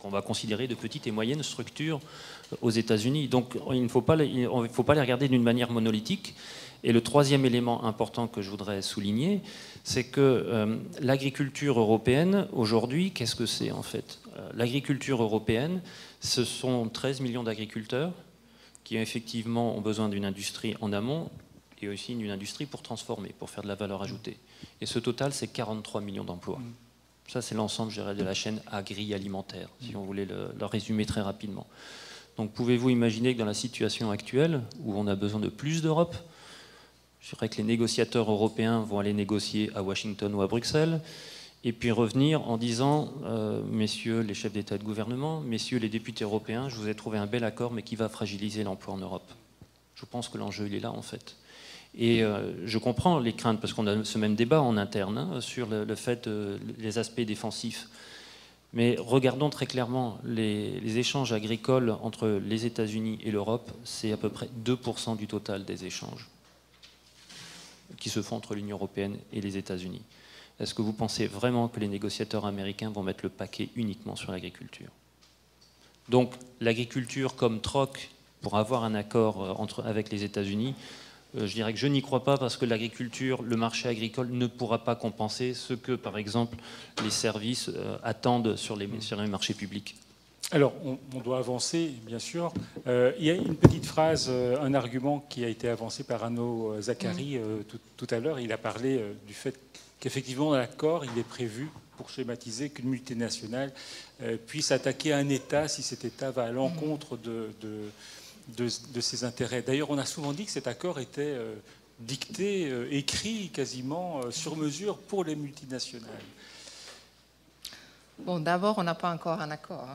qu'on va considérer de petites et moyennes structures aux États-Unis. Donc il ne faut pas les regarder d'une manière monolithique. Et le troisième élément important que je voudrais souligner, c'est que l'agriculture européenne, aujourd'hui, qu'est-ce que c'est en fait? L'agriculture européenne, ce sont 13 millions d'agriculteurs qui effectivement ont besoin d'une industrie en amont et aussi d'une industrie pour transformer, pour faire de la valeur ajoutée. Et ce total, c'est 43 millions d'emplois. Ça, c'est l'ensemble, je dirais, de la chaîne agri-alimentaire, si on voulait le résumer très rapidement. Donc, pouvez-vous imaginer que dans la situation actuelle, où on a besoin de plus d'Europe, je dirais que les négociateurs européens vont aller négocier à Washington ou à Bruxelles, et puis revenir en disant messieurs les chefs d'État et de gouvernement, messieurs les députés européens, je vous ai trouvé un bel accord, mais qui va fragiliser l'emploi en Europe. Je pense que l'enjeu, il est là, en fait. Et je comprends les craintes, parce qu'on a ce même débat en interne sur le fait, les aspects défensifs. Mais regardons très clairement les échanges agricoles entre les États-Unis et l'Europe, c'est à peu près 2% du total des échanges qui se font entre l'Union européenne et les États-Unis. Est-ce que vous pensez vraiment que les négociateurs américains vont mettre le paquet uniquement sur l'agriculture? Donc l'agriculture comme troc pour avoir un accord avec les États-Unis, je dirais que je n'y crois pas, parce que l'agriculture, le marché agricole ne pourra pas compenser ce que, par exemple, les services attendent sur les marchés publics. Alors, on doit avancer, bien sûr. Il y a une petite phrase, un argument qui a été avancé par Arnaud Zacharie tout à l'heure. Il a parlé du fait qu'effectivement, dans l'accord, il est prévu, pour schématiser, qu'une multinationale puisse attaquer un État si cet État va à l'encontre de ses intérêts. D'ailleurs, on a souvent dit que cet accord était dicté, écrit quasiment sur mesure pour les multinationales. Bon, d'abord, on n'a pas encore un accord.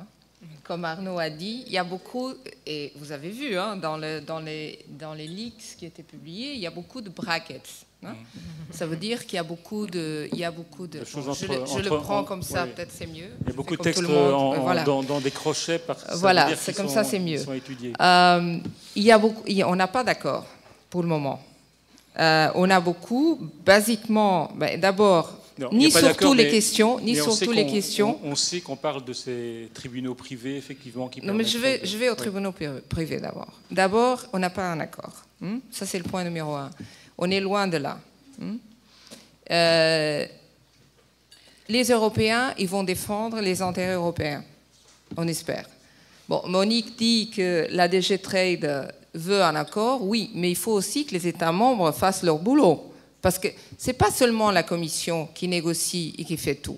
Comme Arnaud a dit, il y a beaucoup, et vous avez vu dans les leaks qui étaient publiés, il y a beaucoup de brackets. Ça veut dire qu'il y a beaucoup de je le prends comme ça, peut-être c'est mieux. Il y a beaucoup de textes dans des crochets. Voilà, c'est comme ça, c'est mieux. On n'a pas d'accord. pour le moment. On a beaucoup, basiquement, d'abord, ni sur toutes les questions, ni sur toutes les questions. On sait qu'on parle de ces tribunaux privés, effectivement, qui Non, mais je vais aux tribunaux privés d'abord. D'abord, on n'a pas un accord. Ça, c'est le point numéro 1. On est loin de là. Les Européens, ils vont défendre les intérêts européens, on espère. Bon, Monique dit que la DG Trade veut un accord, oui, mais il faut aussi que les États membres fassent leur boulot. Parce que ce n'est pas seulement la Commission qui négocie et qui fait tout.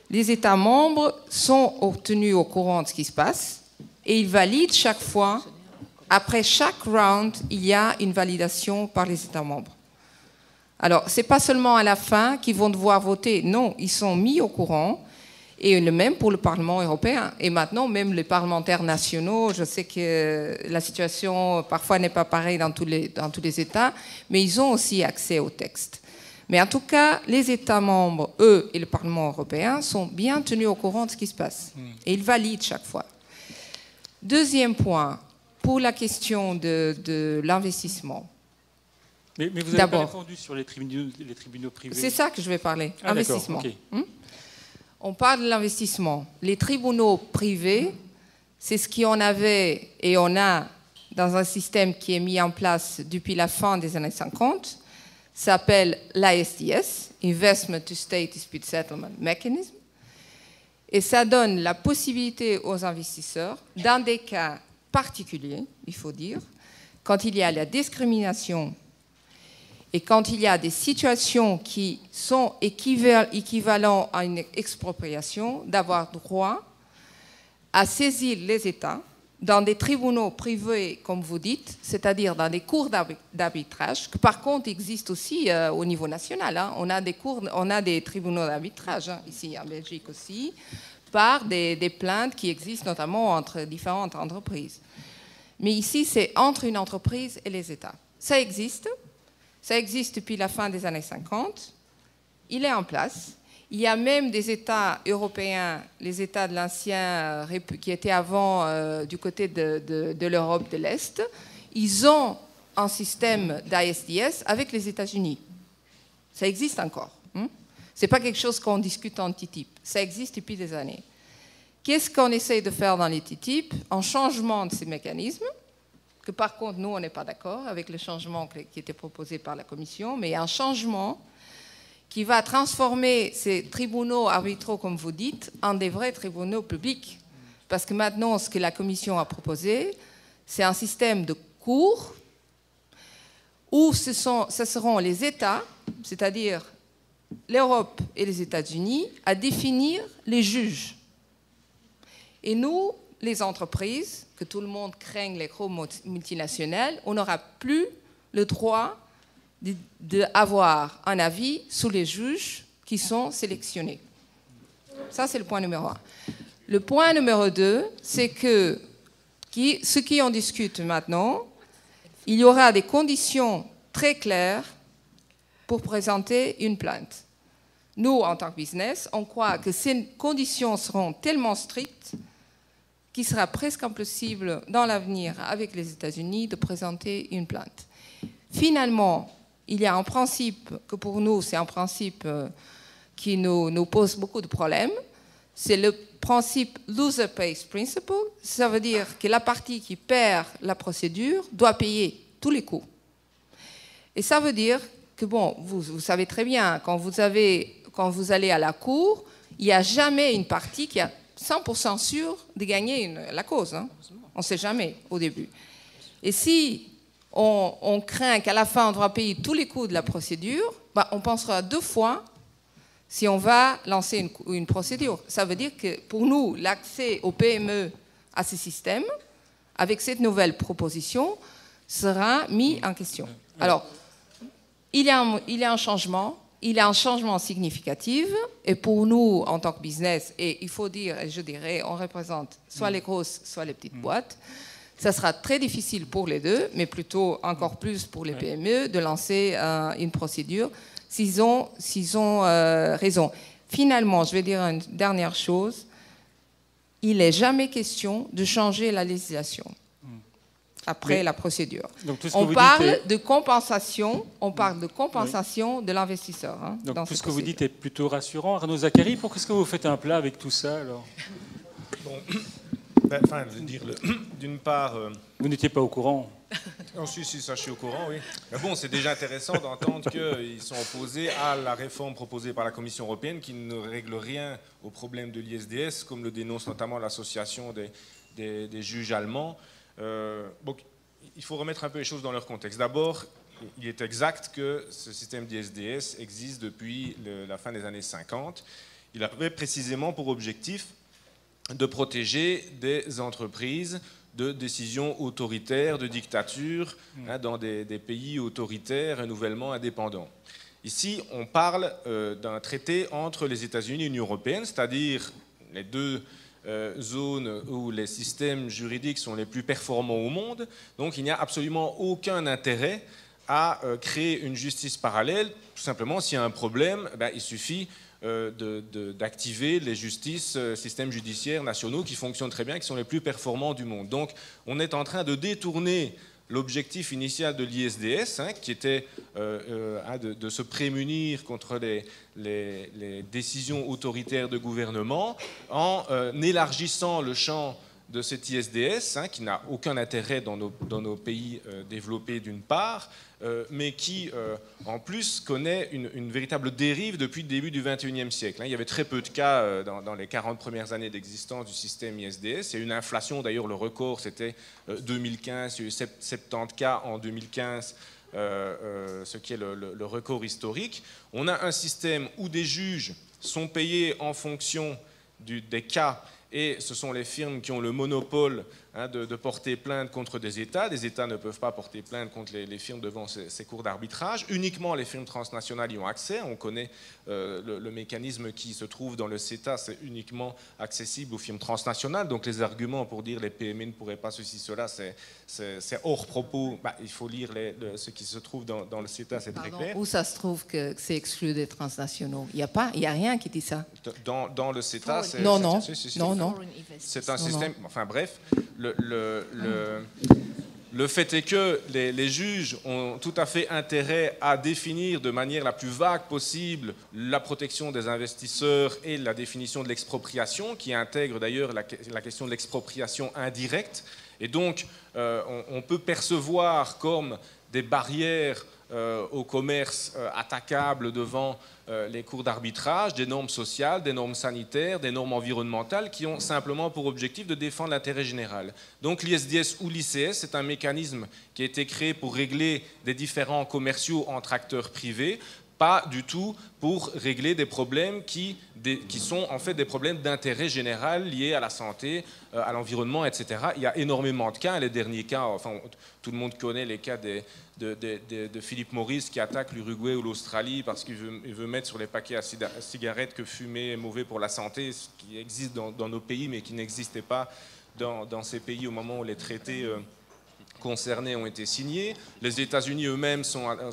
Les États membres sont tenus au courant de ce qui se passe et ils valident chaque fois. Après chaque round, il y a une validation par les États membres. Alors, ce n'est pas seulement à la fin qu'ils vont devoir voter. Non, ils sont mis au courant. Et le même pour le Parlement européen. Et maintenant, même les parlementaires nationaux, je sais que la situation parfois n'est pas pareille dans tous les États, mais ils ont aussi accès au texte. Mais en tout cas, les États membres, eux, et le Parlement européen sont bien tenus au courant de ce qui se passe. Et ils valident chaque fois. Deuxième point, pour la question de l'investissement. Mais vous n'avez pas répondu sur les tribunaux privés. C'est ça que je vais parler, investissement. Okay. On parle de l'investissement. Les tribunaux privés, c'est ce qu'on avait et on a dans un système qui est mis en place depuis la fin des années 50, s'appelle l'ISDS, Investment to State Dispute Settlement Mechanism, et ça donne la possibilité aux investisseurs, dans des cas particuliers, il faut dire, quand il y a la discrimination et quand il y a des situations qui sont équivalentes à une expropriation, d'avoir droit à saisir les États dans des tribunaux privés, comme vous dites, c'est-à-dire dans des cours d'arbitrage, qui par contre existent aussi au niveau national. Hein. On a des tribunaux d'arbitrage, hein, ici en Belgique aussi, par des plaintes qui existent notamment entre différentes entreprises. Mais ici, c'est entre une entreprise et les États. Ça existe. Ça existe depuis la fin des années 50. Il est en place. Il y a même des États européens, les États de l'ancien, qui étaient avant du côté de l'Europe de l'Est. Ils ont un système d'ISDS avec les États-Unis. Ça existe encore. Ce n'est pas quelque chose qu'on discute en TTIP. Ça existe depuis des années. Qu'est-ce qu'on essaye de faire dans les TTIP? Un changement de ces mécanismes, que par contre, nous, on n'est pas d'accord avec le changement qui était proposé par la Commission, mais un changement qui va transformer ces tribunaux arbitraux, comme vous dites, en des vrais tribunaux publics. Parce que maintenant, ce que la Commission a proposé, c'est un système de cours où ce seront les États, c'est-à-dire l'Europe et les États-Unis, à définir les juges. Et nous, les entreprises, que tout le monde craint les gros multinationales, on n'aura plus le droit d'avoir un avis sur les juges qui sont sélectionnés. Ça, c'est le point numéro 1. Le point numéro 2, c'est que ce qui en discute maintenant, il y aura des conditions très claires pour présenter une plainte. Nous, en tant que business, on croit que ces conditions seront tellement strictes qu'il sera presque impossible dans l'avenir avec les États-Unis de présenter une plainte. Finalement, il y a un principe que pour nous, c'est un principe qui nous pose beaucoup de problèmes. C'est le principe loser pays principle. Ça veut dire que la partie qui perd la procédure doit payer tous les coûts. Et ça veut dire que, bon, vous savez très bien, quand vous allez à la cour, il n'y a jamais une partie qui a 100% sûr de gagner la cause. Hein. On ne sait jamais au début. Et si on craint qu'à la fin, on devra payer tous les coûts de la procédure, on pensera 2 fois si on va lancer une procédure. Ça veut dire que pour nous, l'accès aux PME à ces systèmes, avec cette nouvelle proposition, sera mis en question. Alors, il y a un changement. Il y a un changement significatif et pour nous, en tant que business, et il faut dire, et je dirais, on représente soit les grosses, soit les petites boîtes, ça sera très difficile pour les deux, mais plutôt encore plus pour les PME, de lancer une procédure s'ils ont raison. Finalement, je vais dire une dernière chose, il n'est jamais question de changer la législation. après la procédure. Donc, tout ce que On vous parle dites de compensation, de l'investisseur. Hein, donc tout ce que vous dites est plutôt rassurant. Arnaud Zacharie, pourquoi est-ce que vous faites un plat avec tout ça alors? Bon, enfin, je veux dire, d'une part... Vous n'étiez pas au courant? Non, si, ça je suis au courant, oui. Mais bon, c'est déjà intéressant d'entendre qu'ils sont opposés à la réforme proposée par la Commission européenne qui ne règle rien au problème de l'ISDS, comme le dénonce notamment l'association des juges allemands. Donc, il faut remettre un peu les choses dans leur contexte. D'abord, il est exact que ce système d'ISDS existe depuis la fin des années 50. Il avait précisément pour objectif de protéger des entreprises de décisions autoritaires, de dictatures, dans des pays autoritaires et nouvellement indépendants. Ici, on parle d'un traité entre les États-Unis et l'Union européenne, c'est-à-dire les deux zones où les systèmes juridiques sont les plus performants au monde. Donc il n'y a absolument aucun intérêt à créer une justice parallèle. Tout simplement, s'il y a un problème, il suffit d'activer les systèmes judiciaires nationaux qui fonctionnent très bien, qui sont les plus performants du monde. Donc on est en train de détourner l'objectif initial de l'ISDS, qui était de se prémunir contre les décisions autoritaires de gouvernement, en élargissant le champ de cet ISDS, qui n'a aucun intérêt dans nos pays développés d'une part, mais qui en plus connaît une véritable dérive depuis le début du XXIe siècle. Il y avait très peu de cas dans les 40 premières années d'existence du système ISDS. Il y a eu une inflation, d'ailleurs le record c'était 2015, il y a eu 70 cas en 2015, ce qui est le record historique. On a un système où des juges sont payés en fonction des cas, et ce sont les firmes qui ont le monopole de porter plainte contre des États. Des États ne peuvent pas porter plainte contre les firmes devant ces cours d'arbitrage. Uniquement les firmes transnationales y ont accès. On connaît le mécanisme qui se trouve dans le CETA, c'est uniquement accessible aux firmes transnationales. Donc les arguments pour dire les PME ne pourraient pas ceci, cela, c'est hors propos. Il faut lire ce qui se trouve dans le CETA, c'est très clair. Où ça se trouve que c'est exclu des transnationaux? Il n'y a rien qui dit ça. Dans le CETA, c'est... Non. C'est un système... Enfin bref, le fait est que les juges ont tout à fait intérêt à définir de manière la plus vague possible la protection des investisseurs et la définition de l'expropriation, qui intègre d'ailleurs la question de l'expropriation indirecte. Et donc, on peut percevoir comme des barrières au commerce attaquables devant les cours d'arbitrage, des normes sociales, des normes sanitaires, des normes environnementales qui ont simplement pour objectif de défendre l'intérêt général. Donc l'ISDS ou l'ICS, c'est un mécanisme qui a été créé pour régler des différends commerciaux entre acteurs privés, pas du tout pour régler des problèmes qui sont en fait des problèmes d'intérêt général liés à la santé, à l'environnement, etc. Il y a énormément de cas. Les derniers cas, enfin, tout le monde connaît les cas de Philip Morris qui attaque l'Uruguay ou l'Australie parce qu'il veut mettre sur les paquets à cigarettes que fumer est mauvais pour la santé, ce qui existe dans nos pays mais qui n'existait pas dans ces pays au moment où les traités concernés ont été signés. Les États-Unis eux-mêmes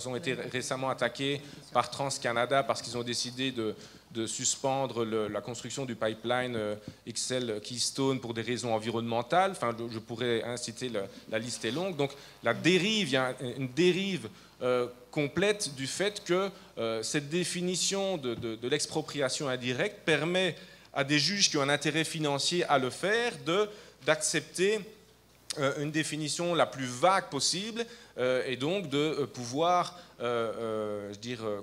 ont été récemment attaqués par TransCanada parce qu'ils ont décidé de suspendre la construction du pipeline XL Keystone pour des raisons environnementales. Enfin, je pourrais inciter, la liste est longue. Donc la dérive, il y a une dérive complète du fait que cette définition de l'expropriation indirecte permet à des juges qui ont un intérêt financier à le faire d'accepter une définition la plus vague possible et donc de pouvoir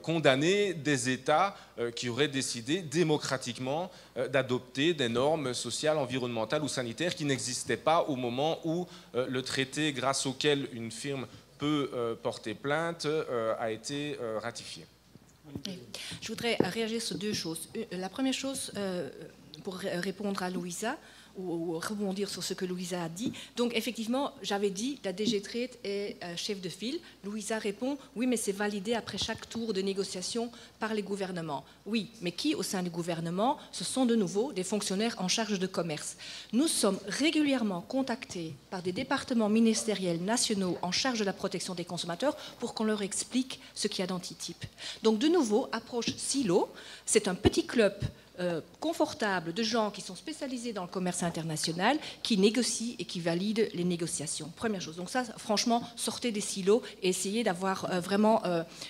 condamner des États qui auraient décidé démocratiquement d'adopter des normes sociales, environnementales ou sanitaires qui n'existaient pas au moment où le traité grâce auquel une firme peut porter plainte a été ratifié. Je voudrais réagir sur deux choses. La première chose, pour répondre à Louisa, ou rebondir sur ce que Louisa a dit. Donc, effectivement, j'avais dit, la DG Trade est chef de file. Louisa répond, oui, mais c'est validé après chaque tour de négociation par les gouvernements. Oui, mais qui au sein du gouvernement? Ce sont de nouveau des fonctionnaires en charge de commerce. Nous sommes régulièrement contactés par des départements ministériels nationaux en charge de la protection des consommateurs pour qu'on leur explique ce qu'il y a dans TTIP. Donc, de nouveau, approche silo. C'est un petit club confortable de gens qui sont spécialisés dans le commerce international, qui négocient et qui valident les négociations. Première chose. Donc ça, franchement, sortez des silos et essayez d'avoir vraiment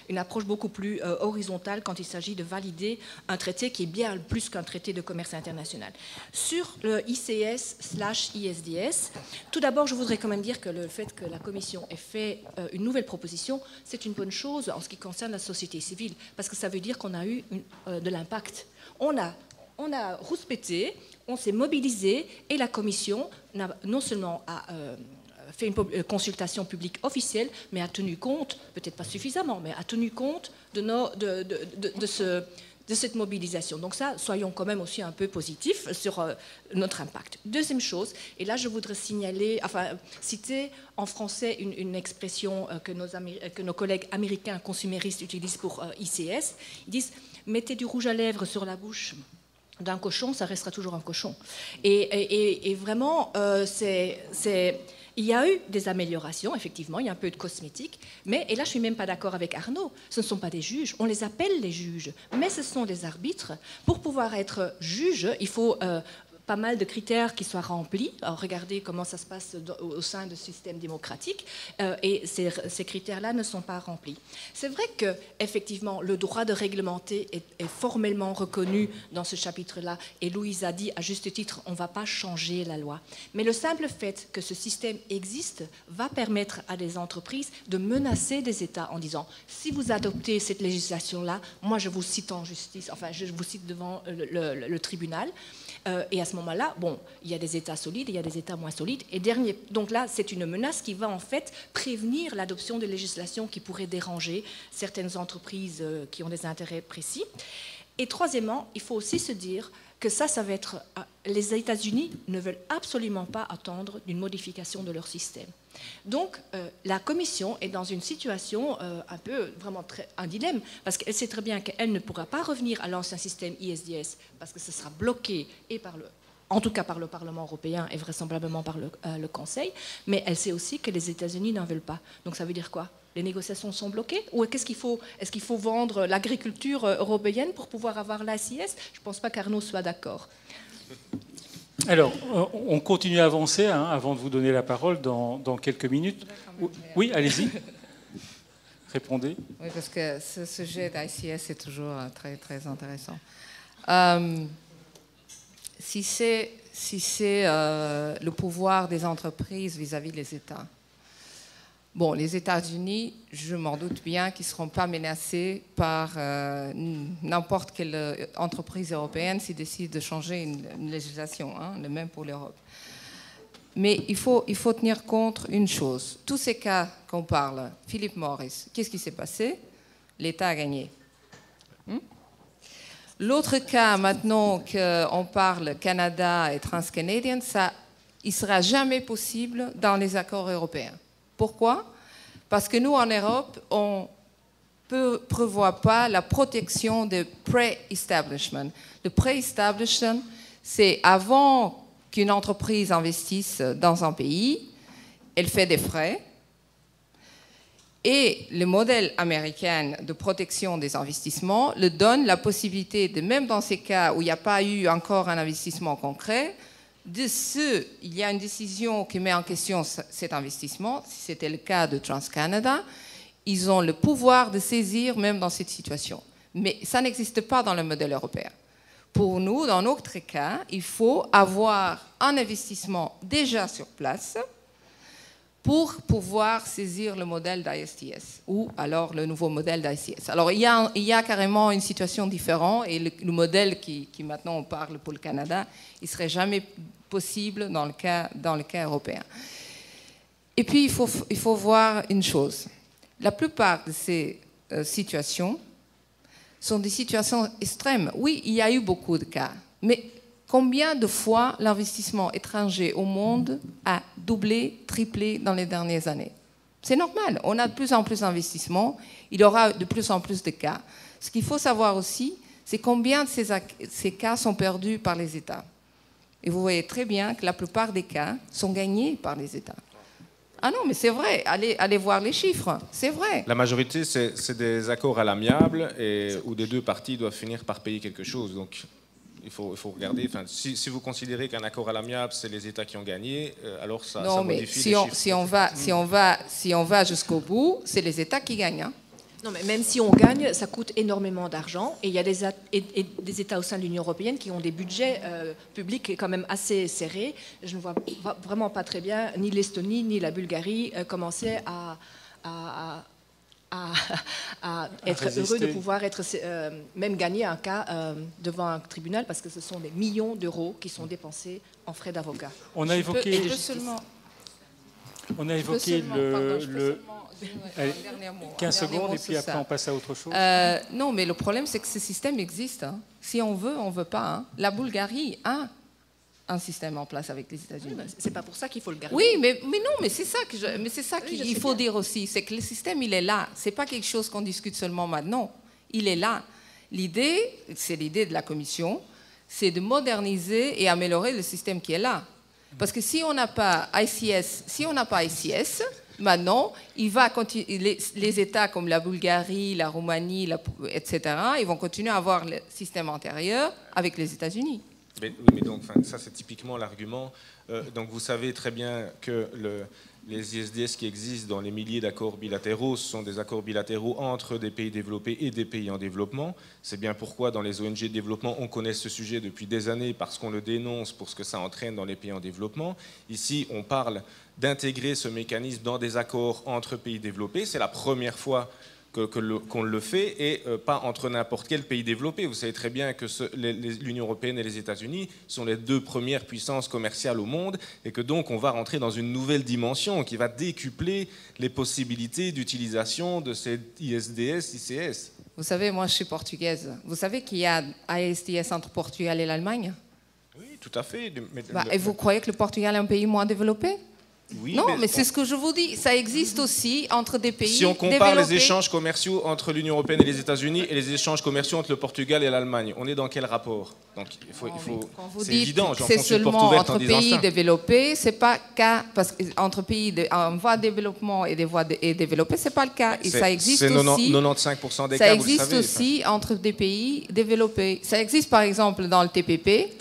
une approche beaucoup plus horizontale quand il s'agit de valider un traité qui est bien plus qu'un traité de commerce international. Sur le ICS/ISDS, tout d'abord, je voudrais quand même dire que le fait que la Commission ait fait une nouvelle proposition, c'est une bonne chose en ce qui concerne la société civile, parce que ça veut dire qu'on a eu de l'impact. On a rouspété, on s'est mobilisé et la Commission non seulement a fait une consultation publique officielle, mais a tenu compte, peut-être pas suffisamment, mais a tenu compte de cette mobilisation. Donc ça, soyons quand même aussi un peu positifs sur notre impact. Deuxième chose, et là je voudrais citer en français une expression que nos collègues américains consuméristes utilisent pour ICS. Ils disent « mettez du rouge à lèvres sur la bouche ». D'un cochon, ça restera toujours un cochon. Et vraiment, il y a eu des améliorations, effectivement, il y a un peu de cosmétique, mais, et là je ne suis même pas d'accord avec Arnaud, ce ne sont pas des juges, on les appelle les juges, mais ce sont des arbitres. Pour pouvoir être juge, il faut pas mal de critères qui soient remplis. Alors, regardez comment ça se passe au sein du système démocratique, et ces critères-là ne sont pas remplis. C'est vrai que effectivement, le droit de réglementer est formellement reconnu dans ce chapitre-là, et Louise a dit à juste titre, on ne va pas changer la loi. Mais le simple fait que ce système existe va permettre à des entreprises de menacer des États en disant, si vous adoptez cette législation-là, moi je vous cite en justice, enfin je vous cite devant le tribunal. Et à ce moment-là, bon, il y a des États solides, il y a des États moins solides. Et donc là, c'est une menace qui va en fait prévenir l'adoption de législations qui pourraient déranger certaines entreprises qui ont des intérêts précis. Et troisièmement, il faut aussi se dire que ça va être... Les États-Unis ne veulent absolument pas attendre d'une modification de leur système. Donc, la Commission est dans une situation un peu, vraiment un dilemme, parce qu'elle sait très bien qu'elle ne pourra pas revenir à l'ancien système ISDS, parce que ce sera bloqué, en tout cas par le Parlement européen et vraisemblablement par le Conseil, mais elle sait aussi que les États-Unis n'en veulent pas. Donc ça veut dire quoi ? Les négociations sont bloquées ? Ou est-ce qu'il faut vendre l'agriculture européenne pour pouvoir avoir l'ACS ? Je ne pense pas qu'Arnaud soit d'accord. Alors, on continue à avancer avant de vous donner la parole dans quelques minutes. Oui, allez-y. Répondez. Oui, parce que ce sujet d'ICS est toujours très, très intéressant. Si c'est le pouvoir des entreprises vis-à-vis des États, bon, les États-Unis, je m'en doute bien qu'ils ne seront pas menacés par n'importe quelle entreprise européenne s'ils décident de changer une législation, le même pour l'Europe. Mais il faut tenir compte une chose. Tous ces cas qu'on parle, Philip Morris, qu'est-ce qui s'est passé ? L'État a gagné. L'autre cas, maintenant qu'on parle Canada et TransCanadian, il ne sera jamais possible dans les accords européens. Pourquoi ? Parce que nous, en Europe, on ne prévoit pas la protection de pre-establishment. Le pre-establishment, c'est avant qu'une entreprise investisse dans un pays, elle fait des frais. Et le modèle américain de protection des investissements le donne la possibilité de, même dans ces cas où il n'y a pas eu encore un investissement concret, il y a une décision qui met en question cet investissement, si c'était le cas de TransCanada, ils ont le pouvoir de saisir même dans cette situation. Mais ça n'existe pas dans le modèle européen. Pour nous, dans notre cas, il faut avoir un investissement déjà sur place pour pouvoir saisir le modèle d'ISDS ou alors le nouveau modèle d'ICS. Alors, il y a carrément une situation différente et le modèle qui maintenant on parle pour le Canada, il ne serait jamais possible dans le cas européen. Et puis, il faut voir une chose. La plupart de ces situations sont des situations extrêmes. Oui, il y a eu beaucoup de cas, mais combien de fois l'investissement étranger au monde a doublé, triplé dans les dernières années? C'est normal, on a de plus en plus d'investissements, il y aura de plus en plus de cas. Ce qu'il faut savoir aussi, c'est combien de ces cas sont perdus par les États. Et vous voyez très bien que la plupart des cas sont gagnés par les États. Ah non, mais c'est vrai, allez voir les chiffres, c'est vrai. La majorité, c'est des accords à l'amiable où les deux parties doivent finir par payer quelque chose. Donc, Il faut regarder. Enfin, si vous considérez qu'un accord à l'amiable, c'est les États qui ont gagné, alors ça modifie les chiffres. Si on va jusqu'au bout, c'est les États qui gagnent. Hein. Non, mais même si on gagne, ça coûte énormément d'argent. Et il y a des États au sein de l'Union européenne qui ont des budgets publics quand même assez serrés. Je ne vois vraiment pas très bien ni l'Estonie ni la Bulgarie commencer à être heureux de pouvoir même gagner un cas devant un tribunal, parce que ce sont des millions d'euros qui sont dépensés en frais d'avocat. On a évoqué... Allez, 15 secondes et puis après on passe à autre chose. Non, mais le problème c'est que ce système existe. Hein. Si on veut, on ne veut pas. Hein. La Bulgarie a un système en place avec les États-Unis. Oui, c'est pas pour ça qu'il faut le garder. Oui, mais non, mais c'est ça qu'il faut dire aussi, c'est que le système il est là. C'est pas quelque chose qu'on discute seulement maintenant. Il est là. L'idée, c'est l'idée de la Commission, c'est de moderniser et améliorer le système qui est là. Parce que si on n'a pas ICS, maintenant, les États comme la Bulgarie, la Roumanie, etc., ils vont continuer à avoir le système antérieur avec les États-Unis. Mais donc, ça, c'est typiquement l'argument. Donc, vous savez très bien que les ISDS qui existent dans les milliers d'accords bilatéraux, ce sont des accords bilatéraux entre des pays développés et des pays en développement. C'est bien pourquoi, dans les ONG de développement, on connaît ce sujet depuis des années, parce qu'on le dénonce pour ce que ça entraîne dans les pays en développement. Ici, on parle d'intégrer ce mécanisme dans des accords entre pays développés. C'est la première fois qu'on le fait, et pas entre n'importe quel pays développé. Vous savez très bien que l'Union européenne et les États-Unis sont les deux premières puissances commerciales au monde, et que donc on va rentrer dans une nouvelle dimension qui va décupler les possibilités d'utilisation de ces ISDS, ICS. Vous savez, moi je suis portugaise. Vous savez qu'il y a ISDS entre Portugal et l'Allemagne? Oui, tout à fait. Et vous croyez que le Portugal est un pays moins développé? Oui, non, mais c'est ce que je vous dis. Ça existe aussi entre des pays développés. Si on compare développés. Les échanges commerciaux entre l'Union européenne et les États-Unis et les échanges commerciaux entre le Portugal et l'Allemagne, on est dans quel rapport? Donc, c'est évident. C'est seulement entre pays développés, c'est pas cas, parce qu'entre pays en voie de développement et développés, c'est pas le cas. Et ça existe aussi. 95% des cas. Ça existe aussi entre des pays développés. Ça existe par exemple dans le TPP.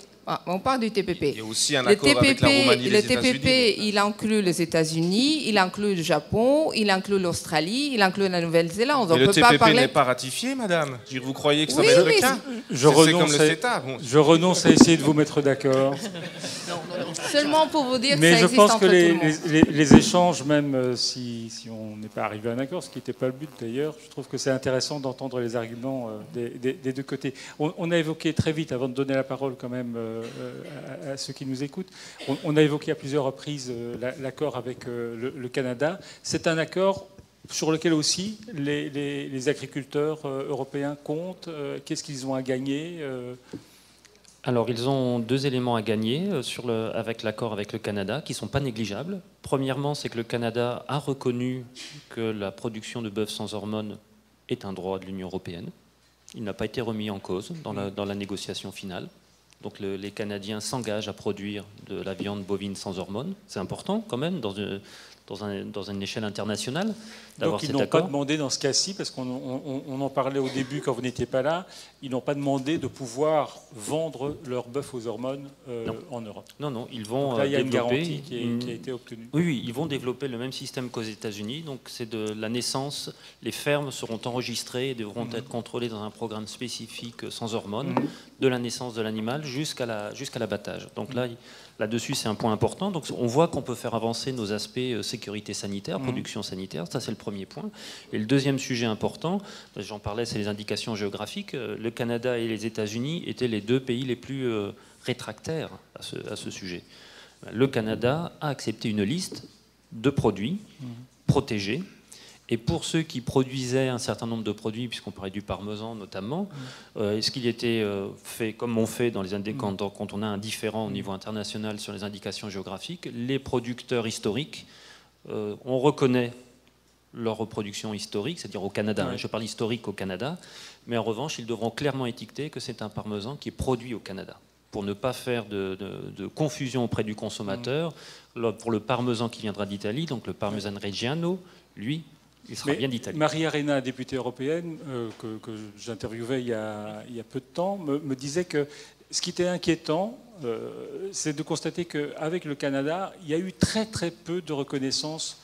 On parle du TPP. Il y a aussi un accord avec la Roumanie et les États-Unis. Le TPP, il inclut les États-Unis, il inclut le Japon, il inclut l'Australie, il inclut la Nouvelle-Zélande. Mais le TPP n'est pas ratifié, madame. Vous croyez que ça va être le cas? C'est comme le CETA. Je renonce à essayer de vous mettre d'accord. Seulement pour vous dire que mais ça existe pense entre que tout le monde. les échanges, même si on n'est pas arrivé à un accord, ce qui n'était pas le but d'ailleurs, je trouve que c'est intéressant d'entendre les arguments des deux côtés. On a évoqué très vite, avant de donner la parole quand même à ceux qui nous écoutent, on a évoqué à plusieurs reprises l'accord avec le Canada. C'est un accord sur lequel aussi les agriculteurs européens comptent. Qu'est-ce qu'ils ont à gagner Alors, ils ont deux éléments à gagner avec l'accord avec le Canada qui ne sont pas négligeables. Premièrement, c'est que le Canada a reconnu que la production de bœuf sans hormones est un droit de l'Union européenne. Il n'a pas été remis en cause dans la négociation finale. Donc les Canadiens s'engagent à produire de la viande bovine sans hormones. C'est important quand même dans une échelle internationale d'avoir cet accord. Donc ils n'ont pas demandé dans ce cas-ci, parce qu'on en parlait au début quand vous n'étiez pas là, ils n'ont pas demandé de pouvoir vendre leur bœuf aux hormones en Europe. Non, ils vont là, il y a développer une garantie qui a été obtenue. Oui, ils vont développer le même système qu'aux États-Unis. Donc c'est de la naissance, les fermes seront enregistrées et devront être contrôlées dans un programme spécifique sans hormones, de la naissance de l'animal jusqu'à l'abattage. Donc là-dessus, c'est un point important. Donc on voit qu'on peut faire avancer nos aspects sécurité sanitaire, production sanitaire. Ça, c'est le premier point. Et le deuxième sujet important, j'en parlais, c'est les indications géographiques. Le Canada et les États-Unis étaient les deux pays les plus rétractaires à ce sujet. Le Canada a accepté une liste de produits protégés. Et pour ceux qui produisaient un certain nombre de produits, puisqu'on parlait du parmesan notamment, est-ce qu'il était fait comme on fait dans quand on a un différend au niveau international sur les indications géographiques, les producteurs historiques, on reconnaît leur reproduction historique, c'est-à-dire au Canada, je parle historique au Canada, mais en revanche, ils devront clairement étiqueter que c'est un parmesan qui est produit au Canada, pour ne pas faire de confusion auprès du consommateur. Pour le parmesan qui viendra d'Italie, donc le parmesan Reggiano, lui, il sera bien d'Italie. Marie Arena, députée européenne, que j'interviewais il y a peu de temps, me disait que ce qui était inquiétant, c'est de constater qu'avec le Canada, il y a eu très très peu de reconnaissance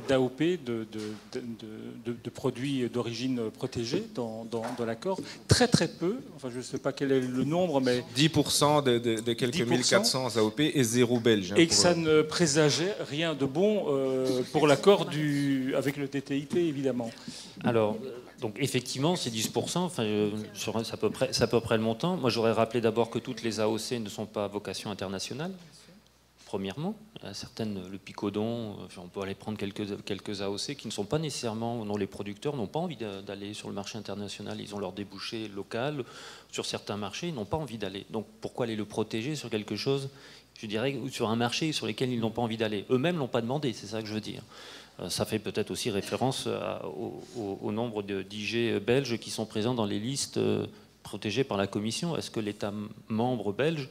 d'AOP, de produits d'origine protégée dans l'accord. Très très peu, enfin je ne sais pas quel est le nombre, mais... 10% de quelques 1400 AOP et 0 belge. Et que ça ne présageait rien de bon pour l'accord avec le TTIP, évidemment. Alors, donc effectivement, c'est 10%, enfin, c'est à peu près le montant. Moi, j'aurais rappelé d'abord que toutes les AOC ne sont pas à vocation internationale. Premièrement, certaines, le Picodon, on peut aller prendre quelques AOC qui ne sont pas nécessairement, dont les producteurs n'ont pas envie d'aller sur le marché international. Ils ont leur débouché local. Sur certains marchés, ils n'ont pas envie d'aller. Donc pourquoi aller le protéger sur quelque chose, je dirais, sur un marché sur lequel ils n'ont pas envie d'aller? Eux-mêmes ne l'ont pas demandé, c'est ça que je veux dire. Ça fait peut-être aussi référence au nombre d'IG belges qui sont présents dans les listes protégées par la Commission. Est-ce que l'État membre belge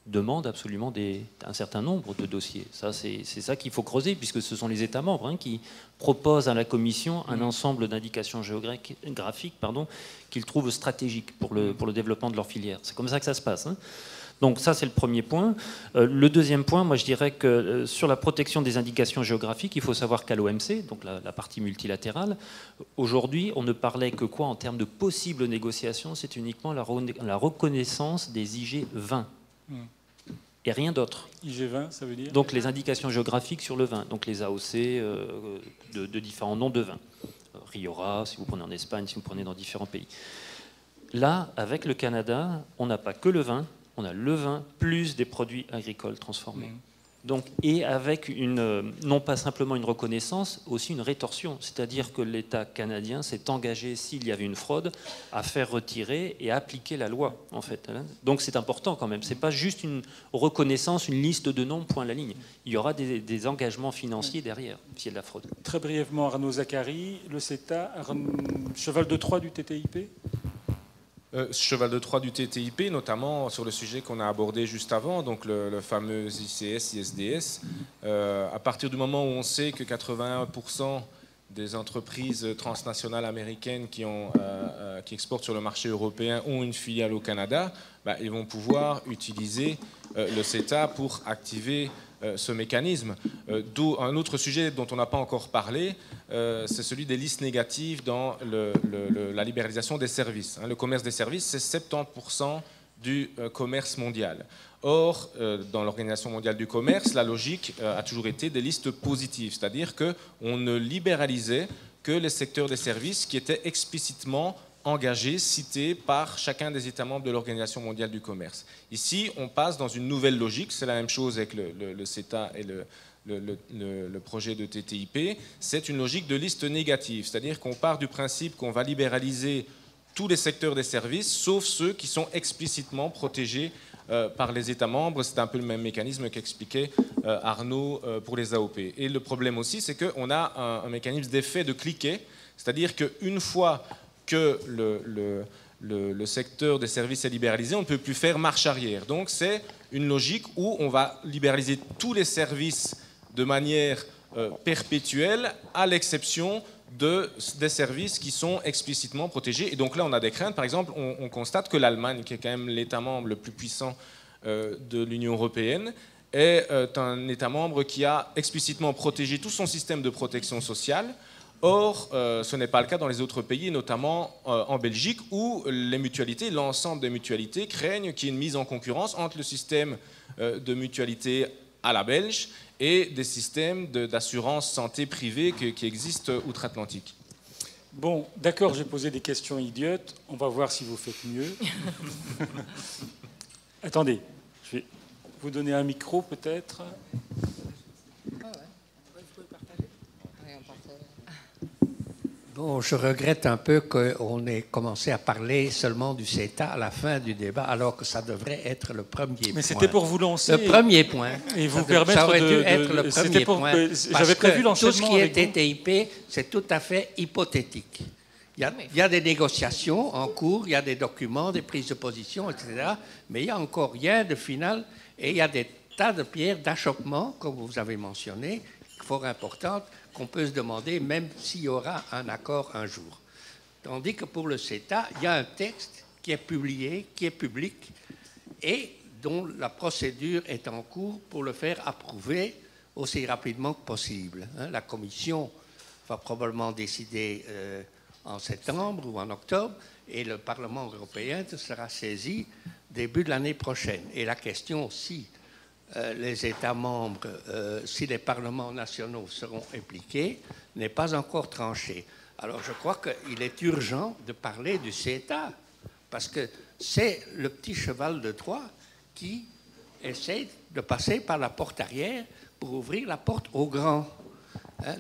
demande absolument un certain nombre de dossiers? Ça, c'est ça qu'il faut creuser, puisque ce sont les États membres qui proposent à la Commission un ensemble d'indications géographiques qu'ils trouvent stratégiques pour le développement de leur filière. C'est comme ça que ça se passe. Donc ça, c'est le premier point. Le deuxième point, moi je dirais que sur la protection des indications géographiques, il faut savoir qu'à l'OMC, donc la partie multilatérale, aujourd'hui, on ne parlait que quoi en termes de possibles négociations? C'est uniquement la reconnaissance des IG 20. Et rien d'autre. IG20, ça veut dire? Donc les indications géographiques sur le vin, donc les AOC de différents noms de vin. Rioja, si vous prenez en Espagne, si vous prenez dans différents pays. Là, avec le Canada, on n'a pas que le vin, on a le vin plus des produits agricoles transformés. Donc, et avec non pas simplement une reconnaissance, aussi une rétorsion. C'est-à-dire que l'État canadien s'est engagé, s'il y avait une fraude, à faire retirer et à appliquer la loi, en fait. Donc c'est important quand même. Ce n'est pas juste une reconnaissance, une liste de noms, point à la ligne. Il y aura des engagements financiers derrière, s'il y a de la fraude. Très brièvement, Arnaud Zacharie, le CETA, cheval de Troie du TTIP? Cheval de Troie du TTIP, notamment sur le sujet qu'on a abordé juste avant, donc le fameux ICS, ISDS. À partir du moment où on sait que 81% des entreprises transnationales américaines qui exportent sur le marché européen ont une filiale au Canada, ils vont pouvoir utiliser le CETA pour activer ce mécanisme. D'où un autre sujet dont on n'a pas encore parlé, c'est celui des listes négatives dans la libéralisation des services. Le commerce des services, c'est 70% du commerce mondial. Or, dans l'Organisation mondiale du commerce, la logique a toujours été des listes positives, c'est-à-dire qu'on ne libéralisait que les secteurs des services qui étaient explicitement engagés, cités par chacun des États membres de l'Organisation mondiale du commerce. Ici, on passe dans une nouvelle logique, c'est la même chose avec le CETA et le projet de TTIP, c'est une logique de liste négative, c'est-à-dire qu'on part du principe qu'on va libéraliser tous les secteurs des services, sauf ceux qui sont explicitement protégés par les États membres. C'est un peu le même mécanisme qu'expliquait Arnaud pour les AOP. Et le problème aussi, c'est qu'on a un mécanisme d'effet de cliquet, c'est-à-dire qu'une fois que le secteur des services est libéralisé, on ne peut plus faire marche arrière. Donc c'est une logique où on va libéraliser tous les services de manière perpétuelle, à l'exception des services qui sont explicitement protégés. Et donc là, on a des craintes. Par exemple, on constate que l'Allemagne, qui est quand même l'État membre le plus puissant de l'Union européenne, est un État membre qui a explicitement protégé tout son système de protection sociale. Or, ce n'est pas le cas dans les autres pays, notamment en Belgique, où les mutualités, l'ensemble des mutualités, craignent qu'il y ait une mise en concurrence entre le système de mutualité à la belge et des systèmes d'assurance santé privée qui existent outre-Atlantique. Bon, d'accord, j'ai posé des questions idiotes. On va voir si vous faites mieux. Attendez, je vais vous donner un micro peut-être. Bon, je regrette un peu qu'on ait commencé à parler seulement du CETA à la fin du débat, alors que ça devrait être le premier point. Mais c'était pour vous lancer. Le premier point. Et vous permettre ça aurait de... dû être le premier point. J'avais prévu l'enchaînement. Tout ce qui est TTIP, c'est tout à fait hypothétique. Il y a des négociations en cours, il y a des documents, des prises de position, etc. Mais il n'y a encore rien de final. Et il y a des tas de pierres d'achoppement, comme vous avez mentionné, fort importantes, qu'on peut se demander même s'il y aura un accord un jour. Tandis que pour le CETA, il y a un texte qui est publié, qui est public, et dont la procédure est en cours pour le faire approuver aussi rapidement que possible. La Commission va probablement décider en septembre ou en octobre, et le Parlement européen sera saisi début de l'année prochaine. Et la question, si les États membres, si les parlements nationaux seront impliqués, n'est pas encore tranchée. Alors je crois qu'il est urgent de parler du CETA, parce que c'est le petit cheval de Troie qui essaie de passer par la porte arrière pour ouvrir la porte aux grands.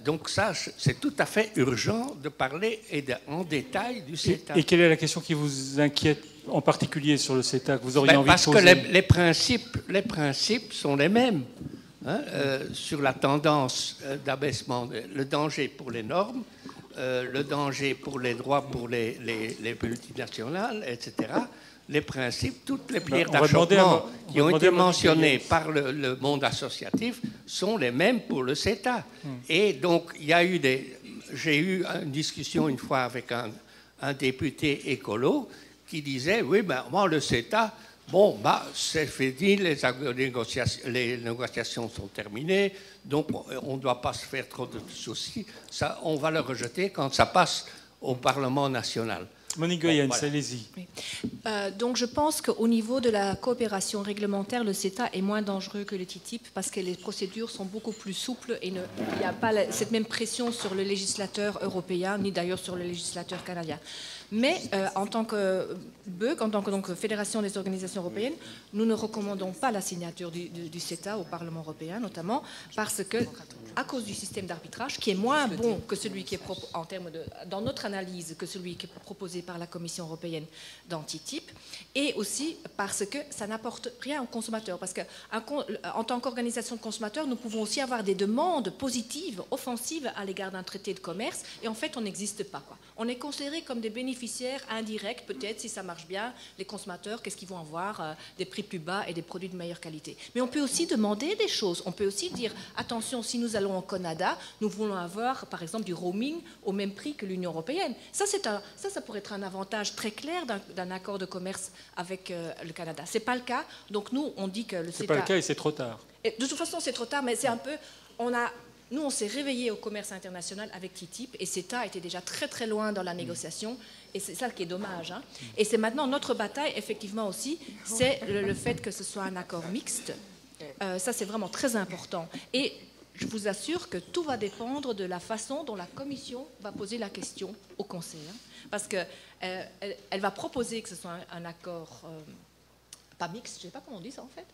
Donc ça, c'est tout à fait urgent de parler en détail du CETA. Et quelle est la question qui vous inquiète en particulier sur le CETA, que vous auriez envie de poser? Parce que les principes sont les mêmes. Sur la tendance d'abaissement, le danger pour les normes, le danger pour les droits pour les multinationales, etc. Les principes, toutes les pierres d'achoppement qui ont été mentionnées par le monde associatif sont les mêmes pour le CETA. Et donc, j'ai eu une discussion une fois avec un député écolo qui disait, oui, moi, le CETA, c'est fini, les négociations sont terminées, donc on ne doit pas se faire trop de soucis. Ça, on va le rejeter quand ça passe au Parlement national. Monique Goyens, allez-y. Oui. Donc je pense qu'au niveau de la coopération réglementaire, le CETA est moins dangereux que le TTIP parce que les procédures sont beaucoup plus souples et il n'y a pas cette même pression sur le législateur européen, ni d'ailleurs sur le législateur canadien. Mais en tant que BEUC, en tant que donc, Fédération des organisations européennes, nous ne recommandons pas la signature du CETA au Parlement européen, notamment parce que, à cause du système d'arbitrage, qui est moins bon que celui qui est en termes dans notre analyse que celui qui est proposé par la Commission européenne dans TTIP, et aussi parce que ça n'apporte rien aux consommateurs. Parce qu'en tant qu'organisation de consommateurs, nous pouvons aussi avoir des demandes positives, offensives à l'égard d'un traité de commerce, et en fait, on n'existe pas, quoi. On est considérés comme des bénéficiaires indirects, peut-être, si ça marche bien, les consommateurs, qu'est-ce qu'ils vont avoir, des prix plus bas et des produits de meilleure qualité. Mais on peut aussi demander des choses. On peut aussi dire, attention, si nous allons au Canada, nous voulons avoir, par exemple, du roaming au même prix que l'Union européenne. Ça pourrait être un avantage très clair d'un accord de commerce avec le Canada. Ce n'est pas le cas. Donc nous, on dit que le CETA... Ce n'est pas le cas et c'est trop tard. Et de toute façon, c'est trop tard, mais c'est un peu... Nous, on s'est réveillé au commerce international avec TTIP et CETA était déjà très très loin dans la négociation et c'est ça qui est dommage. Et c'est maintenant notre bataille, effectivement aussi, c'est le fait que ce soit un accord mixte. Ça, c'est vraiment très important. Et je vous assure que tout va dépendre de la façon dont la Commission va poser la question au Conseil. Parce qu'elle va proposer que ce soit un accord pas mixte, je ne sais pas comment on dit ça en fait.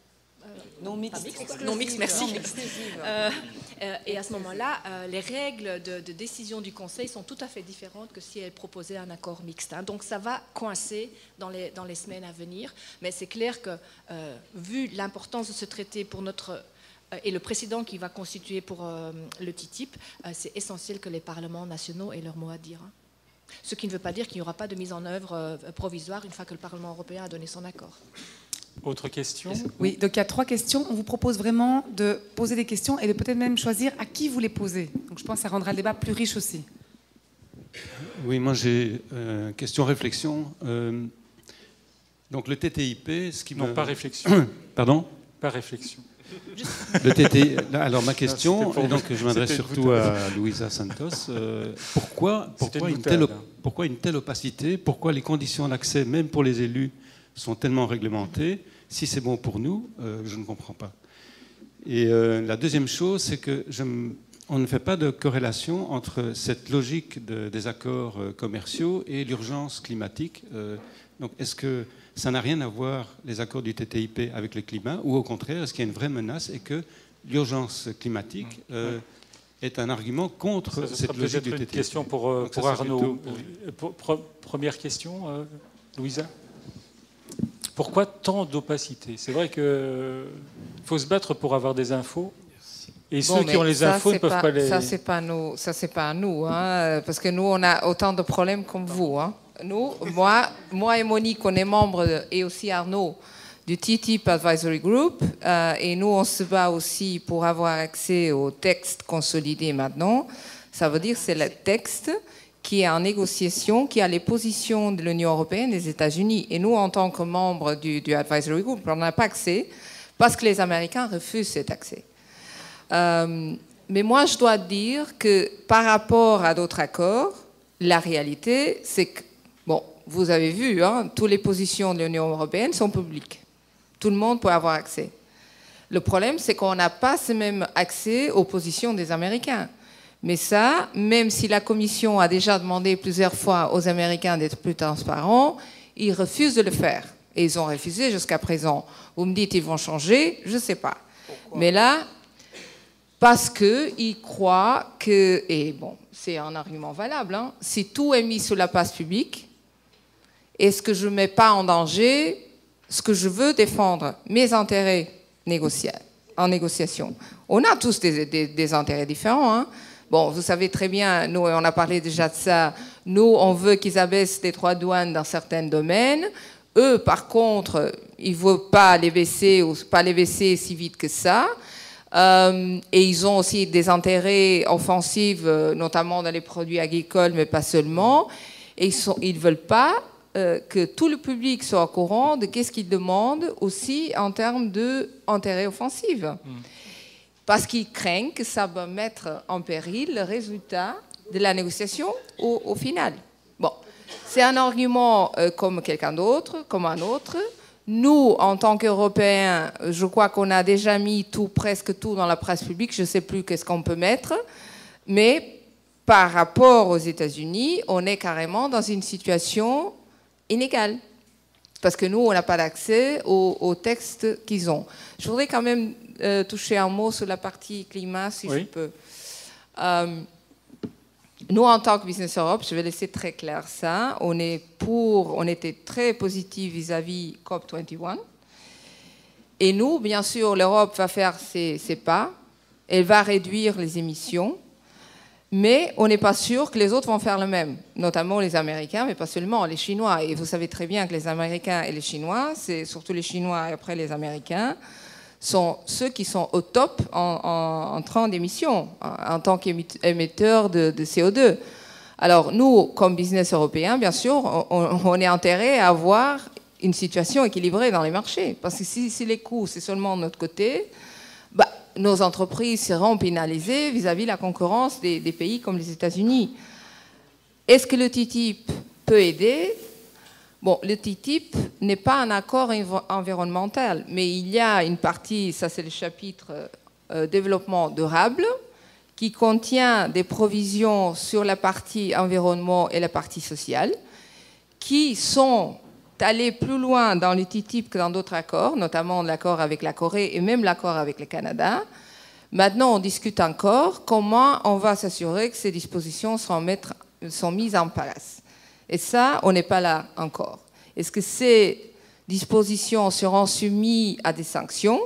Non mixte. Non mixte, merci. Et à ce moment-là, les règles de décision du Conseil sont tout à fait différentes que si elle proposait un accord mixte. Donc ça va coincer dans les semaines à venir. Mais c'est clair que, vu l'importance de ce traité pour notre... et le précédent qui va constituer pour le TTIP, c'est essentiel que les parlements nationaux aient leur mot à dire. Ce qui ne veut pas dire qu'il n'y aura pas de mise en œuvre provisoire une fois que le Parlement européen a donné son accord. Autre question? Oui, donc il y a 3 questions. On vous propose vraiment de poser des questions et de peut-être même choisir à qui vous les posez. Donc je pense que ça rendra le débat plus riche aussi. Oui, moi j'ai une question-réflexion. Donc le TTIP, ce qui Non, pas réflexion. Pardon? Pas réflexion. Le TTIP. Alors ma question, et donc je m'adresse surtout à Luisa Santos. Pourquoi une telle opacité? Pourquoi les conditions d'accès, même pour les élus, sont tellement réglementées? Si c'est bon pour nous, je ne comprends pas. Et la deuxième chose, c'est que on ne fait pas de corrélation entre cette logique des accords commerciaux et l'urgence climatique. Donc, est-ce que ça n'a rien à voir, les accords du TTIP, avec le climat, ou au contraire, est-ce qu'il y a une vraie menace et que l'urgence climatique est un argument contre cette logique du TTIP? Une question pour Arnaud. Première question, Louisa. Pourquoi tant d'opacité? C'est vrai qu'il faut se battre pour avoir des infos. Et ceux qui ont les infos ne peuvent pas les... Ça, c'est pas nous, parce que nous, on a autant de problèmes comme vous. Nous, moi et Monique, on est membres, et aussi Arnaud, du TTIP Advisory Group. Et nous, on se bat aussi pour avoir accès au texte consolidé maintenant. Ça veut dire que c'est le texte qui est en négociation, qui a les positions de l'Union européenne et des États-Unis. Et nous, en tant que membres du Advisory Group, on n'a pas accès parce que les Américains refusent cet accès. Mais moi, je dois dire que par rapport à d'autres accords, la réalité, c'est que, bon, vous avez vu, hein, toutes les positions de l'Union européenne sont publiques. Tout le monde peut avoir accès. Le problème, c'est qu'on n'a pas ce même accès aux positions des Américains. Mais ça, même si la Commission a déjà demandé plusieurs fois aux Américains d'être plus transparents, ils refusent de le faire. Et ils ont refusé jusqu'à présent. Vous me dites qu'ils vont changer, je ne sais pas. Pourquoi? Mais là, parce qu'ils croient que, et bon, c'est un argument valable, hein, si tout est mis sur la place publique, est-ce que je ne mets pas en danger ce que je veux défendre, mes intérêts en négociation? On a tous des intérêts différents, hein. Bon, vous savez très bien, nous, on a parlé déjà de ça, nous, on veut qu'ils abaissent les droits de douane dans certains domaines. Eux, par contre, ils ne veulent pas les baisser ou pas les baisser si vite que ça. Et ils ont aussi des intérêts offensifs, notamment dans les produits agricoles, mais pas seulement. Et ils ne veulent pas que tout le public soit au courant de qu'est-ce qu'ils demandent aussi en termes d'intérêts offensifs. Parce qu'ils craignent que ça va mettre en péril le résultat de la négociation au final. Bon, c'est un argument comme quelqu'un d'autre, comme un autre. Nous, en tant qu'Européens, je crois qu'on a déjà mis presque tout dans la presse publique. Je ne sais plus qu'est-ce qu'on peut mettre. Mais par rapport aux États-Unis, on est carrément dans une situation inégale. Parce que nous, on n'a pas d'accès aux textes qu'ils ont. Je voudrais quand même toucher un mot sur la partie climat, si je peux. Nous, en tant que Business Europe, je vais laisser très clair ça. On était très positifs vis-à-vis COP21. Et nous, bien sûr, l'Europe va faire ses pas. Elle va réduire les émissions. Mais on n'est pas sûr que les autres vont faire le même, notamment les Américains, mais pas seulement, les Chinois. Et vous savez très bien que les Américains et les Chinois, c'est surtout les Chinois et après les Américains, sont ceux qui sont au top en train d'émissions, en tant qu'émetteurs de CO2. Alors nous, comme business européen, bien sûr, on est intérêt à avoir une situation équilibrée dans les marchés. Parce que si les coûts, c'est seulement de notre côté, nos entreprises seront pénalisées vis-à-vis de la concurrence des pays comme les États-Unis. Est-ce que le TTIP peut aider? Bon, le TTIP n'est pas un accord environnemental, mais il y a une partie, ça c'est le chapitre développement durable, qui contient des provisions sur la partie environnement et la partie sociale, qui sont allées plus loin dans le TTIP que dans d'autres accords, notamment l'accord avec la Corée et même l'accord avec le Canada. Maintenant, on discute encore comment on va s'assurer que ces dispositions sont mises en place. Et ça, on n'est pas là encore. Est-ce que ces dispositions seront soumises à des sanctions?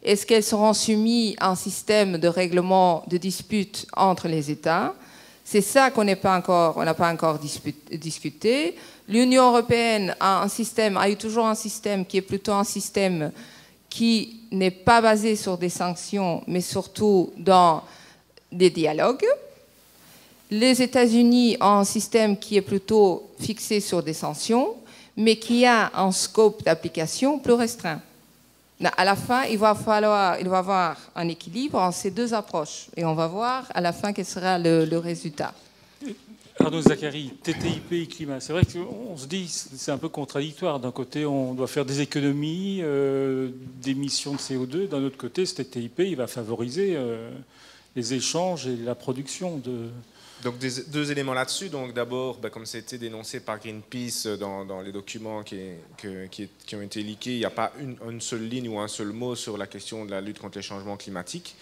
Est-ce qu'elles seront soumises à un système de règlement de disputes entre les États? C'est ça qu'on n'a pas encore discuté. L'Union européenne a eu toujours un système qui est plutôt un système qui n'est pas basé sur des sanctions, mais surtout dans des dialogues. Les États-Unis ont un système qui est plutôt fixé sur des sanctions, mais qui a un scope d'application plus restreint. À la fin, il va y avoir un équilibre entre ces deux approches. Et on va voir à la fin quel sera le résultat. Arnaud Zacharie, TTIP et climat. C'est vrai qu'on se dit c'est un peu contradictoire. D'un côté, on doit faire des économies d'émissions de CO2. D'un autre côté, ce TTIP, il va favoriser les échanges et la production de... Donc deux éléments là-dessus. Donc d'abord, comme ça a été dénoncé par Greenpeace dans les documents qui ont été leakés, il n'y a pas une seule ligne ou un seul mot sur la question de la lutte contre les changements climatiques.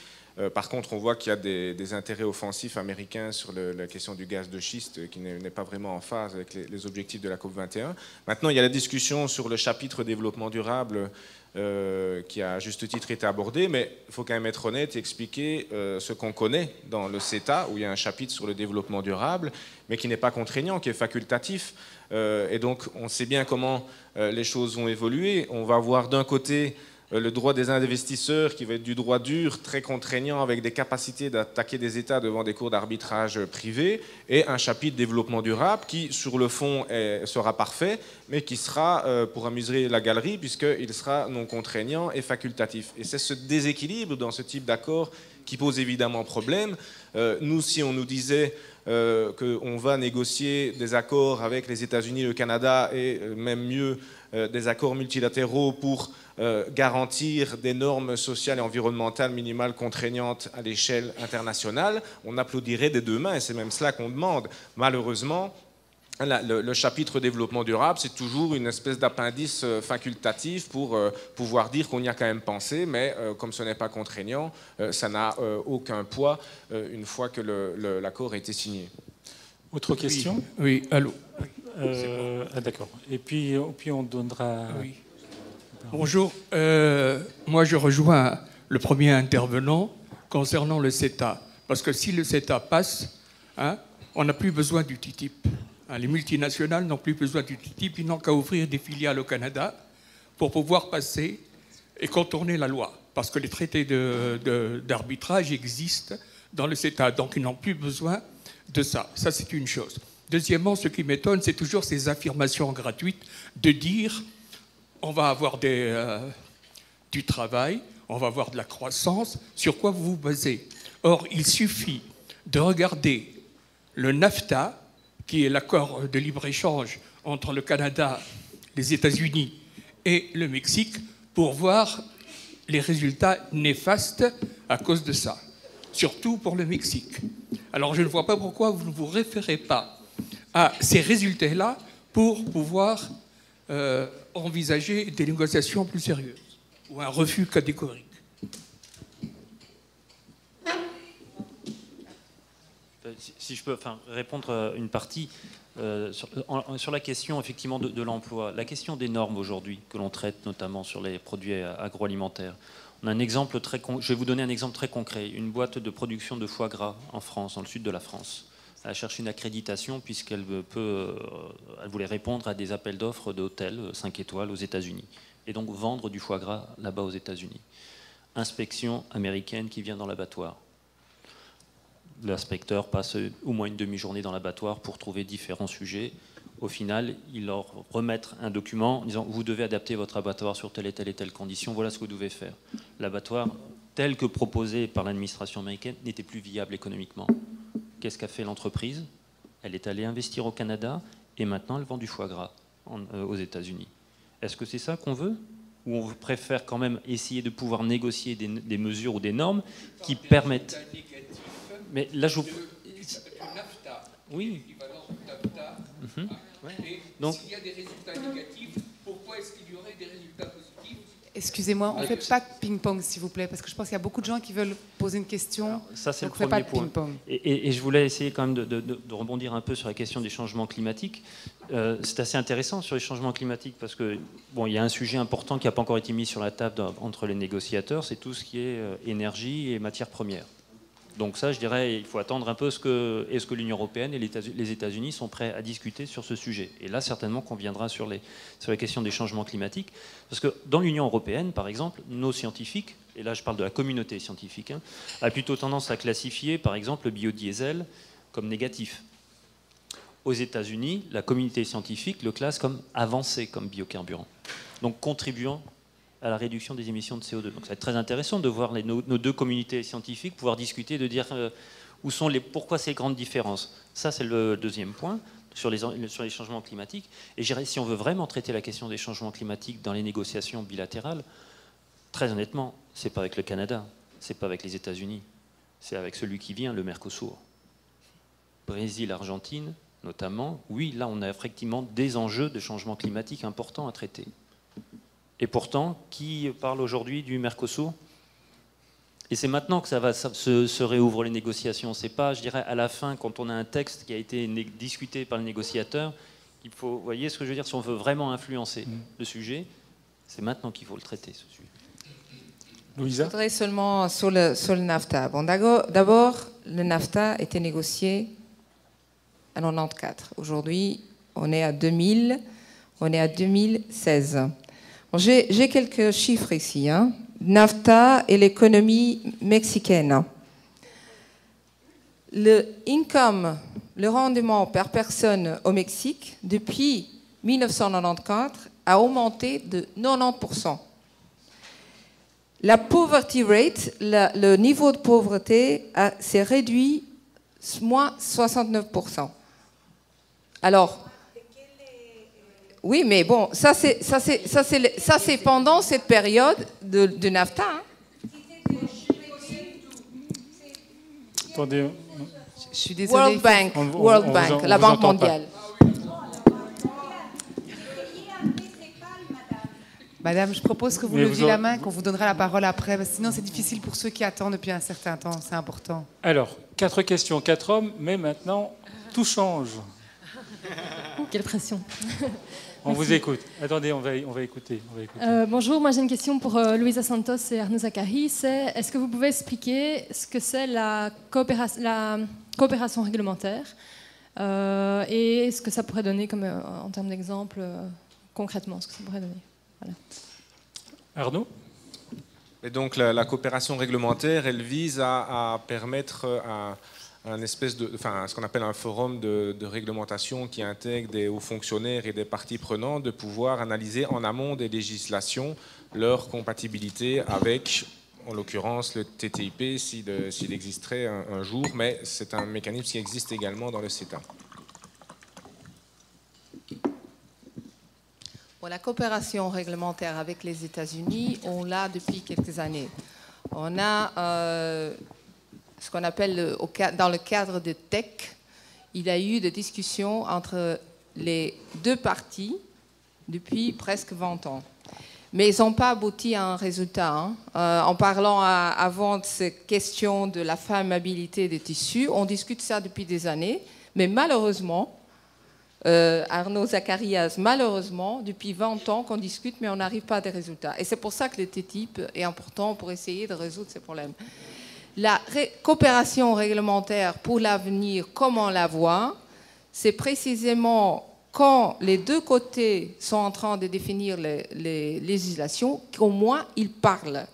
Par contre, on voit qu'il y a des intérêts offensifs américains sur la question du gaz de schiste qui n'est pas vraiment en phase avec les objectifs de la COP21. Maintenant, il y a la discussion sur le chapitre développement durable qui a à juste titre été abordé, mais il faut quand même être honnête et expliquer ce qu'on connaît dans le CETA, où il y a un chapitre sur le développement durable, mais qui n'est pas contraignant, qui est facultatif. Et donc, on sait bien comment les choses vont évoluer. On va voir d'un côté le droit des investisseurs qui va être du droit dur, très contraignant, avec des capacités d'attaquer des États devant des cours d'arbitrage privés, et un chapitre développement durable qui, sur le fond, sera parfait, mais qui sera, pour amuser la galerie, puisqu'il sera non contraignant et facultatif. Et c'est ce déséquilibre dans ce type d'accord qui pose évidemment problème. Nous, si on nous disait qu'on va négocier des accords avec les États-Unis, le Canada, et même mieux, des accords multilatéraux pour garantir des normes sociales et environnementales minimales contraignantes à l'échelle internationale, on applaudirait des deux mains, et c'est même cela qu'on demande. Malheureusement, le chapitre développement durable, c'est toujours une espèce d'appendice facultatif pour pouvoir dire qu'on y a quand même pensé, mais comme ce n'est pas contraignant, ça n'a aucun poids une fois que l'accord a été signé. Autre question ? Oui, allô. D'accord. Et puis on donnera... Oui. Bonjour. Moi, je rejoins le premier intervenant concernant le CETA. Parce que si le CETA passe, on n'a plus besoin du TTIP. Les multinationales n'ont plus besoin du TTIP, ils n'ont qu'à ouvrir des filiales au Canada pour pouvoir passer et contourner la loi. Parce que les traités d'arbitrage existent dans le CETA, donc ils n'ont plus besoin de ça. Ça, c'est une chose. Deuxièmement, ce qui m'étonne, c'est toujours ces affirmations gratuites de dire on va avoir du travail, on va avoir de la croissance. Sur quoi vous vous basez? Or, il suffit de regarder le NAFTA, qui est l'accord de libre-échange entre le Canada, les États-Unis et le Mexique, pour voir les résultats néfastes à cause de ça, surtout pour le Mexique. Alors je ne vois pas pourquoi vous ne vous référez pas à ces résultats-là pour pouvoir envisager des négociations plus sérieuses, ou un refus catégorique. Si je peux répondre une partie sur la question effectivement de l'emploi, la question des normes aujourd'hui que l'on traite notamment sur les produits agroalimentaires. On a un exemple je vais vous donner un exemple très concret. Une boîte de production de foie gras en France, dans le sud de la France. Elle a cherché une accréditation puisqu'elle elle voulait répondre à des appels d'offres d'hôtels 5 étoiles aux États-Unis et donc vendre du foie gras là-bas aux États-Unis. Inspection américaine qui vient dans l'abattoir. L'inspecteur passe au moins une demi-journée dans l'abattoir pour trouver différents sujets. Au final, ils leur remettent un document en disant « Vous devez adapter votre abattoir sur telle et telle et telle condition, voilà ce que vous devez faire ». L'abattoir, tel que proposé par l'administration américaine, n'était plus viable économiquement. Qu'est-ce qu'a fait l'entreprise? Elle est allée investir au Canada et maintenant elle vend du foie gras aux États-Unis. Est-ce que c'est ça qu'on veut? Ou on préfère quand même essayer de pouvoir négocier des mesures ou des normes qui permettent... Mais là, je vous... Oui. Donc, s'il y a des résultats négatifs, pourquoi est-ce qu'il y aurait des résultats positifs? Excusez-moi, on ne fait pas de ping-pong, s'il vous plaît, parce que je pense qu'il y a beaucoup de gens qui veulent poser une question. Alors, ça, c'est le premier premier point. Et je voulais essayer quand même de rebondir un peu sur la question des changements climatiques. C'est assez intéressant sur les changements climatiques parce que il y a un sujet important qui n'a pas encore été mis sur la table entre les négociateurs, c'est tout ce qui est énergie et matières premières. Donc ça, je dirais, il faut attendre un peu est-ce que l'Union européenne et les États-Unis sont prêts à discuter sur ce sujet. Et là, certainement qu'on viendra sur la question des changements climatiques. Parce que dans l'Union européenne, par exemple, nos scientifiques, et là je parle de la communauté scientifique, a plutôt tendance à classifier, par exemple, le biodiesel comme négatif. Aux États-Unis, la communauté scientifique le classe comme avancé, comme biocarburant. Donc contribuant à la réduction des émissions de CO2. Donc ça va être très intéressant de voir nos deux communautés scientifiques pouvoir discuter, de dire pourquoi ces grandes différences. Ça, c'est le deuxième point sur les changements climatiques. Et je dirais, si on veut vraiment traiter la question des changements climatiques dans les négociations bilatérales, très honnêtement, c'est pas avec le Canada, c'est pas avec les États-Unis, c'est avec celui qui vient, le Mercosur. Brésil, Argentine, notamment, oui, là, on a effectivement des enjeux de changement climatique importants à traiter. Et pourtant, qui parle aujourd'hui du Mercosur? Et c'est maintenant que se réouvrent les négociations. C'est pas, je dirais, à la fin, quand on a un texte qui a été discuté par le négociateur, il faut, vous voyez ce que je veux dire, si on veut vraiment influencer le sujet, c'est maintenant qu'il faut le traiter, ce sujet. Louisa? Je voudrais seulement sur le NAFTA. Bon, d'abord, le NAFTA a été négocié en 1994. Aujourd'hui, on est à 2016. J'ai quelques chiffres ici. NAFTA et l'économie mexicaine. Le rendement par personne au Mexique, depuis 1994, a augmenté de 90%. La poverty rate, le niveau de pauvreté s'est réduit moins 69%. Alors, oui, mais bon, ça c'est pendant cette période de NAFTA. Attendez. Je suis désolée. World Bank, la Banque mondiale. Madame, je propose que vous leviez la main, qu'on vous donnera la parole après, parce que sinon c'est difficile pour ceux qui attendent depuis un certain temps, c'est important. Alors, 4 questions, 4 hommes, mais maintenant, tout change. Quelle pression. On vous écoute. Attendez, on va écouter. Bonjour, moi j'ai une question pour Luisa Santos et Arnaud Zacharie. Est-ce que vous pouvez expliquer ce que c'est la coopération réglementaire et ce que ça pourrait donner comme, en termes d'exemple, concrètement, ce que ça pourrait donner? Voilà. Arnaud? Et donc la coopération réglementaire, elle vise à permettre à ce qu'on appelle un forum de réglementation qui intègre des hauts fonctionnaires et des parties prenantes de pouvoir analyser en amont des législations leur compatibilité avec, en l'occurrence, le TTIP s'il existerait un jour, mais c'est un mécanisme qui existe également dans le CETA. Bon, la coopération réglementaire avec les États-Unis, on l'a depuis quelques années. On a ce qu'on appelle, dans le cadre de TEC, il y a eu des discussions entre les deux parties depuis presque 20 ans. Mais ils n'ont pas abouti à un résultat. En parlant avant de cette question de la faisabilité des tissus, on discute ça depuis des années, mais malheureusement, Arnaud Zacharias, malheureusement, depuis 20 ans qu'on discute, mais on n'arrive pas à des résultats. Et c'est pour ça que le TTIP est important pour essayer de résoudre ces problèmes. La coopération réglementaire pour l'avenir, comme on la voit, c'est précisément quand les deux côtés sont en train de définir les législations, qu'au moins ils parlent.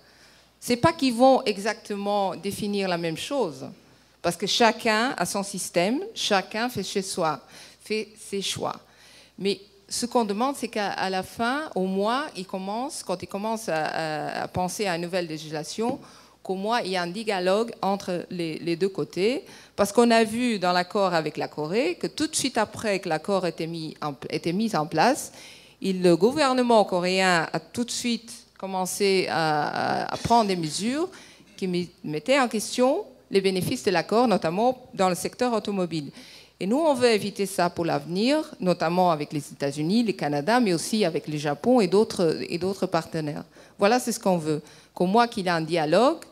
Ce n'est pas qu'ils vont exactement définir la même chose, parce que chacun a son système, chacun fait ses choix. Mais ce qu'on demande, c'est qu'à la fin, au moins, quand ils commencent à penser à une nouvelle législation, qu'au moins il y a un dialogue entre les deux côtés, parce qu'on a vu dans l'accord avec la Corée que tout de suite après que l'accord était mis en place, le gouvernement coréen a tout de suite commencé à prendre des mesures qui mettaient en question les bénéfices de l'accord, notamment dans le secteur automobile. Et nous, on veut éviter ça pour l'avenir, notamment avec les États-Unis, le Canada, mais aussi avec le Japon et d'autres partenaires. Voilà, c'est ce qu'on veut. Qu'au moins qu'il y ait un dialogue,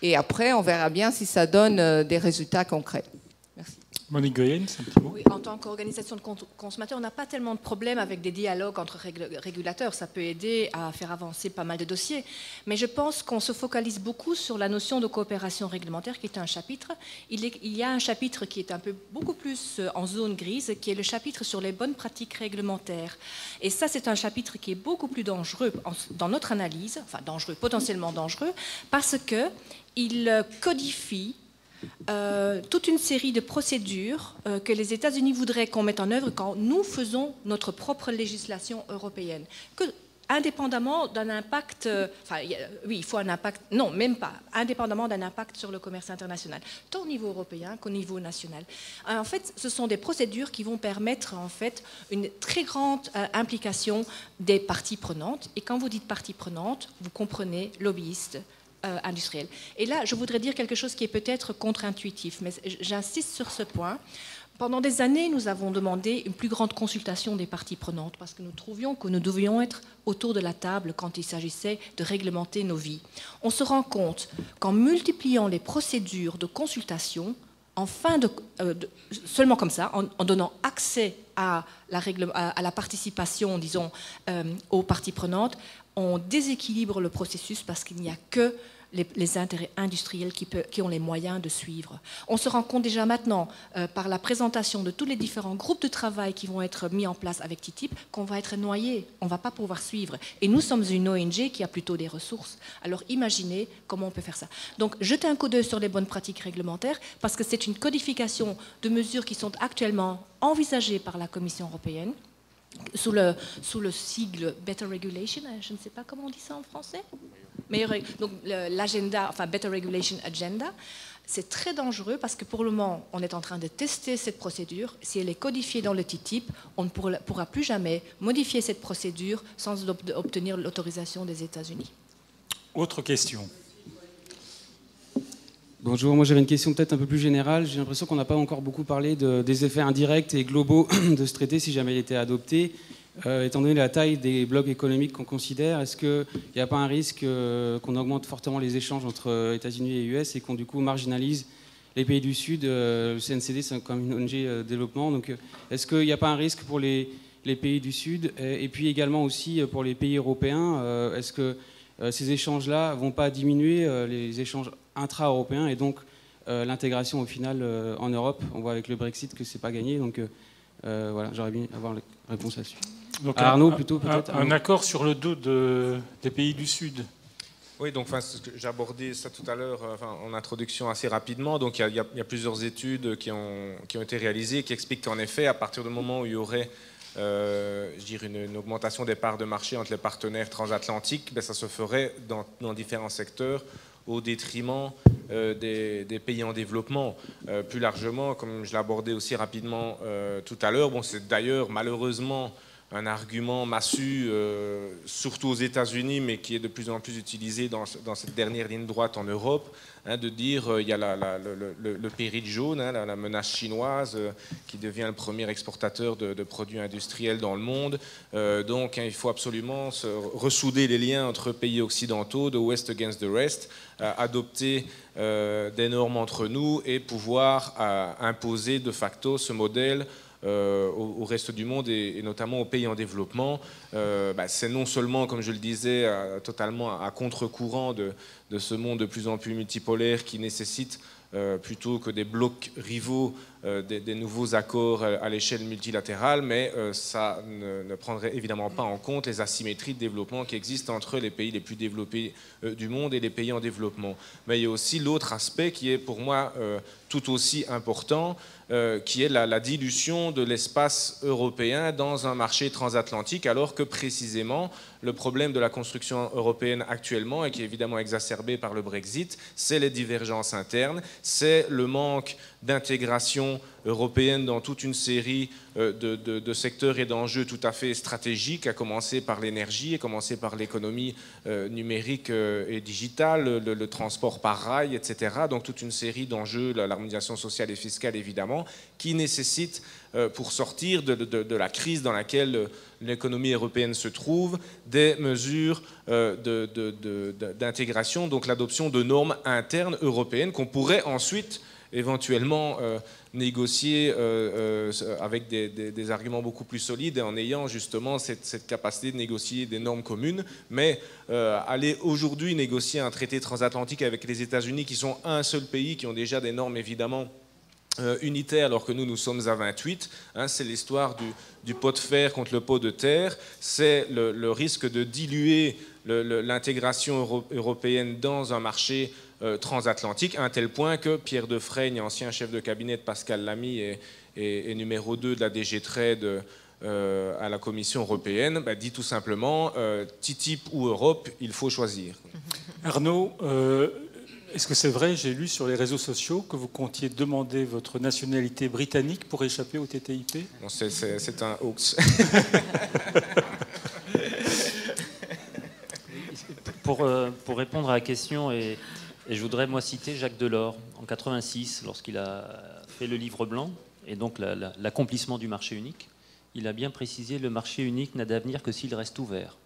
et après, on verra bien si ça donne des résultats concrets. Merci. Monique Goyens, un petit mot. Oui, en tant qu'organisation de consommateurs, on n'a pas tellement de problèmes avec des dialogues entre régulateurs. Ça peut aider à faire avancer pas mal de dossiers. Mais je pense qu'on se focalise beaucoup sur la notion de coopération réglementaire, qui est un chapitre. Il y a un chapitre qui est beaucoup plus en zone grise, qui est le chapitre sur les bonnes pratiques réglementaires. Et ça, c'est un chapitre qui est beaucoup plus dangereux dans notre analyse, enfin dangereux, potentiellement dangereux, parce qu'il codifie toute une série de procédures que les États-Unis voudraient qu'on mette en œuvre quand nous faisons notre propre législation européenne. Indépendamment d'un impact, oui, il faut un impact, non, même pas, indépendamment d'un impact sur le commerce international, tant au niveau européen qu'au niveau national. En fait, ce sont des procédures qui vont permettre en fait une très grande implication des parties prenantes. Et quand vous dites parties prenantes, vous comprenez lobbyistes, industriel. Et là, je voudrais dire quelque chose qui est peut-être contre-intuitif, mais j'insiste sur ce point. Pendant des années, nous avons demandé une plus grande consultation des parties prenantes parce que nous trouvions que nous devions être autour de la table quand il s'agissait de réglementer nos vies. On se rend compte qu'en multipliant les procédures de consultation, seulement comme ça, en donnant accès à la participation, disons, aux parties prenantes, on déséquilibre le processus parce qu'il n'y a que les intérêts industriels qui ont les moyens de suivre. On se rend compte déjà maintenant, par la présentation de tous les différents groupes de travail qui vont être mis en place avec TTIP, qu'on va être noyé, on ne va pas pouvoir suivre. Et nous sommes une ONG qui a plutôt des ressources. Alors imaginez comment on peut faire ça. Donc jetez un coup d'œil sur les bonnes pratiques réglementaires, parce que c'est une codification de mesures qui sont actuellement envisagées par la Commission européenne, sous le sigle Better Regulation, je ne sais pas comment on dit ça en français. Donc l'agenda, enfin Better Regulation Agenda, c'est très dangereux parce que pour le moment, on est en train de tester cette procédure. Si elle est codifiée dans le TTIP, on ne pourra plus jamais modifier cette procédure sans obtenir l'autorisation des États-Unis. Autre question. Bonjour, moi j'avais une question peut-être un peu plus générale. J'ai l'impression qu'on n'a pas encore beaucoup parlé des effets indirects et globaux de ce traité si jamais il était adopté. Étant donné la taille des blocs économiques qu'on considère, est-ce qu'il n'y a pas un risque qu'on augmente fortement les échanges entre États-Unis et US et qu'on du coup marginalise les pays du Sud? Le CNCD, c'est comme une ONG développement. Donc, est-ce qu'il n'y a pas un risque pour les pays du Sud et puis également aussi pour les pays européens? Est-ce que ces échanges-là ne vont pas diminuer les échanges intra-européens et donc l'intégration au final en Europe? On voit avec le Brexit que ce n'est pas gagné. Donc voilà, j'aurais bien avoir la réponse là-dessus. Donc Arnaud, plutôt peut-être. Un accord sur le dos des pays du Sud. Oui, donc j'ai abordé ça tout à l'heure en introduction assez rapidement. Donc il y a plusieurs études qui ont été réalisées qui expliquent qu'en effet, à partir du moment où il y aurait je dirais une augmentation des parts de marché entre les partenaires transatlantiques, ça se ferait dans différents secteurs au détriment des pays en développement. Plus largement, comme je l'ai abordé aussi rapidement tout à l'heure, c'est d'ailleurs malheureusement un argument massu, surtout aux États-Unis, mais qui est de plus en plus utilisé dans cette dernière ligne droite en Europe, de dire il y a le péril jaune, la menace chinoise, qui devient le premier exportateur de produits industriels dans le monde. Donc il faut absolument ressouder les liens entre pays occidentaux, de West against the rest, adopter des normes entre nous et pouvoir imposer de facto ce modèle au reste du monde et notamment aux pays en développement. C'est non seulement, comme je le disais, totalement à contre-courant de ce monde de plus en plus multipolaire qui nécessite plutôt que des blocs rivaux, des nouveaux accords à l'échelle multilatérale, mais ça ne prendrait évidemment pas en compte les asymétries de développement qui existent entre les pays les plus développés du monde et les pays en développement. Mais il y a aussi l'autre aspect qui est pour moi tout aussi important, qui est la dilution de l'espace européen dans un marché transatlantique, alors que précisément le problème de la construction européenne actuellement, et qui est évidemment exacerbé par le Brexit, c'est les divergences internes, c'est le manque d'intégration européenne dans toute une série de secteurs et d'enjeux tout à fait stratégiques, à commencer par l'énergie, à commencer par l'économie numérique et digitale, le transport par rail, etc. Donc toute une série d'enjeux, l'harmonisation sociale et fiscale évidemment, qui nécessitent, pour sortir de la crise dans laquelle l'économie européenne se trouve, des mesures d'intégration, donc l'adoption de normes internes européennes qu'on pourrait ensuite éventuellement négocier avec des arguments beaucoup plus solides et en ayant justement cette capacité de négocier des normes communes. Mais aller aujourd'hui négocier un traité transatlantique avec les États-Unis, qui sont un seul pays, qui ont déjà des normes évidemment unitaires, alors que nous sommes à 28, c'est l'histoire du pot de fer contre le pot de terre, c'est le risque de diluer l'intégration européenne dans un marché transatlantique, à un tel point que Pierre Defraigne, ancien chef de cabinet de Pascal Lamy et numéro 2 de la DG Trade à la Commission européenne, dit tout simplement TTIP ou Europe, il faut choisir. Arnaud, est-ce que c'est vrai, j'ai lu sur les réseaux sociaux, que vous comptiez demander votre nationalité britannique pour échapper au TTIP? Non, c'est un hoax. Pour répondre à la question, et je voudrais moi citer Jacques Delors, en 86, lorsqu'il a fait le livre blanc, et donc l'accomplissement du marché unique, il a bien précisé: le marché unique n'a d'avenir que s'il reste ouvert.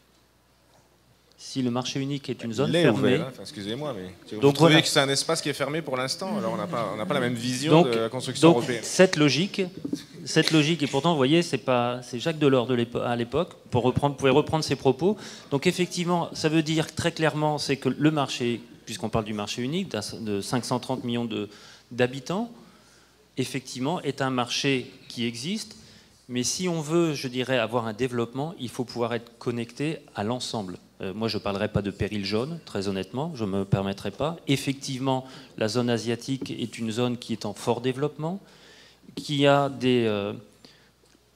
Si le marché unique est une zone fermée... Ouvert, excusez-moi, mais vous trouvez voilà que c'est un espace qui est fermé pour l'instant? Alors on n'a pas la même vision de la construction européenne. Cette logique, et pourtant, vous voyez, c'est Jacques Delors à l'époque, vous pouvez reprendre ses propos. Donc effectivement, ça veut dire très clairement, c'est que le marché puisqu'on parle du marché unique, de 530 millions d'habitants, effectivement, est un marché qui existe. Mais si on veut, je dirais, avoir un développement, il faut pouvoir être connecté à l'ensemble. Moi, je ne parlerai pas de péril jaune, très honnêtement, je ne me permettrai pas. Effectivement, la zone asiatique est une zone qui est en fort développement, qui a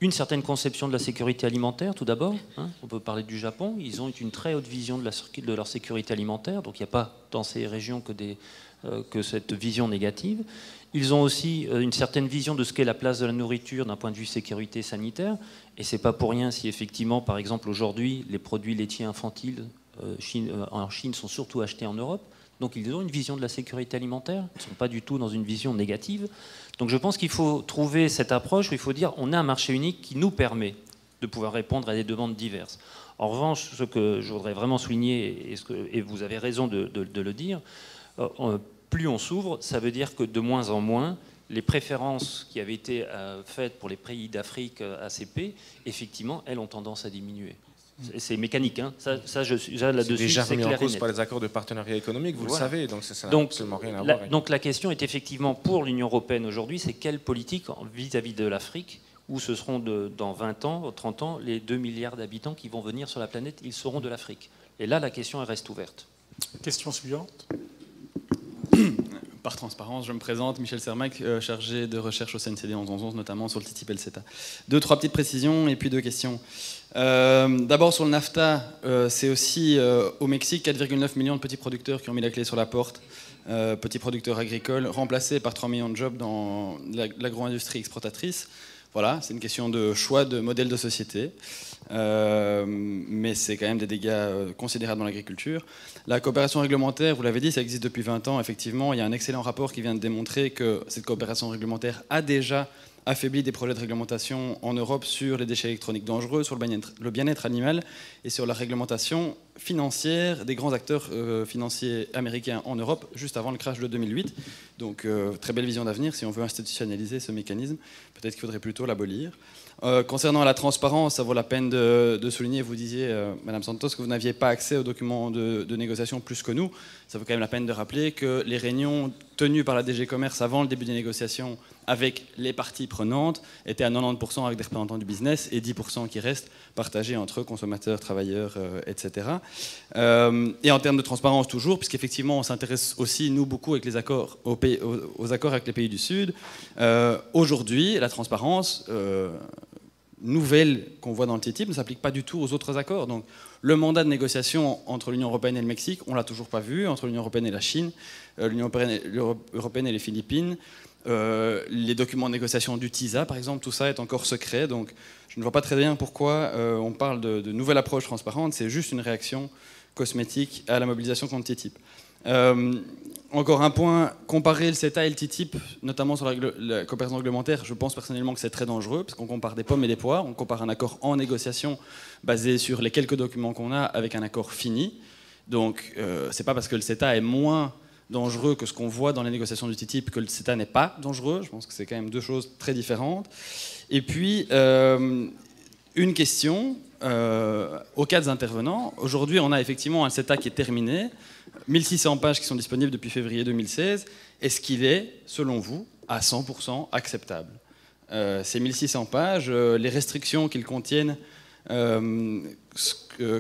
une certaine conception de la sécurité alimentaire, tout d'abord. On peut parler du Japon. Ils ont une très haute vision de leur sécurité alimentaire, donc il n'y a pas dans ces régions que cette vision négative. Ils ont aussi une certaine vision de ce qu'est la place de la nourriture d'un point de vue sécurité sanitaire. Et ce n'est pas pour rien si effectivement, par exemple, aujourd'hui, les produits laitiers infantiles en Chine sont surtout achetés en Europe. Donc ils ont une vision de la sécurité alimentaire. Ils ne sont pas du tout dans une vision négative. Donc je pense qu'il faut trouver cette approche où il faut dire on a un marché unique qui nous permet de pouvoir répondre à des demandes diverses. En revanche, ce que je voudrais vraiment souligner, et vous avez raison de le dire, plus on s'ouvre, ça veut dire que de moins en moins, les préférences qui avaient été faites pour les pays d'Afrique ACP, effectivement, elles ont tendance à diminuer. C'est mécanique, hein. Ça là-dessus, c'est déjà remis en cause net. par les accords de partenariat économique, vous Voilà. le savez, donc ça n'a absolument rien à voir. Donc la question est effectivement pour l'Union européenne aujourd'hui, c'est quelle politique vis-à-vis de l'Afrique, où ce seront dans 20 ans, 30 ans, les 2 milliards d'habitants qui vont venir sur la planète, ils seront de l'Afrique. Et là, la question elle reste ouverte. Question suivante. Par transparence, je me présente, Michel Sermac, chargé de recherche au CNCD 1111, notamment sur le TTIP et le CETA. 2-3 petites précisions et puis 2 questions. D'abord sur le NAFTA, c'est aussi au Mexique 4,9 millions de petits producteurs qui ont mis la clé sur la porte, petits producteurs agricoles, remplacés par 3 millions de jobs dans l'agro-industrie exportatrice. Voilà, c'est une question de choix de modèle de société, mais c'est quand même des dégâts considérables dans l'agriculture. La coopération réglementaire, vous l'avez dit, ça existe depuis 20 ans, effectivement. Il y a un excellent rapport qui vient de démontrer que cette coopération réglementaire a déjà affaibli des projets de réglementation en Europe sur les déchets électroniques dangereux, sur le bien-être animal et sur la réglementation financière des grands acteurs financiers américains en Europe, juste avant le crash de 2008. Donc, très belle vision d'avenir. Si on veut institutionnaliser ce mécanisme, peut-être qu'il faudrait plutôt l'abolir. Concernant la transparence, ça vaut la peine de souligner, vous disiez, Madame Santos, que vous n'aviez pas accès aux documents de négociation plus que nous. Ça vaut quand même la peine de rappeler que les réunions tenues par la DG Commerce avant le début des négociations avec les parties prenantes étaient à 90% avec des représentants du business et 10% qui restent partagés entre consommateurs, travailleurs, etc. Et en termes de transparence toujours, puisqu'effectivement on s'intéresse aussi, nous, beaucoup avec les accords, aux accords avec les pays du Sud. Aujourd'hui, la transparence nouvelle qu'on voit dans le TTIP ne s'applique pas du tout aux autres accords. Donc, le mandat de négociation entre l'Union européenne et le Mexique, on ne l'a toujours pas vu, entre l'Union européenne et la Chine, l'Union européenne et les Philippines. Les documents de négociation du TISA, par exemple, tout ça est encore secret. Donc, je ne vois pas très bien pourquoi on parle de nouvelle approche transparente. C'est juste une réaction cosmétique à la mobilisation contre TTIP. Encore un point, comparer le CETA et le TTIP, notamment sur la coopération réglementaire, je pense personnellement que c'est très dangereux, parce qu'on compare des pommes et des poires, on compare un accord en négociation basé sur les quelques documents qu'on a avec un accord fini. Donc, c'est pas parce que le CETA est moins dangereux que ce qu'on voit dans les négociations du TTIP que le CETA n'est pas dangereux. Je pense que c'est quand même deux choses très différentes. Et puis, une question aux 4 intervenants. Aujourd'hui, on a effectivement un CETA qui est terminé, 1600 pages qui sont disponibles depuis février 2016. Est-ce qu'il est, selon vous, à 100% acceptable ? Ces 1600 pages, les restrictions qu'ils contiennent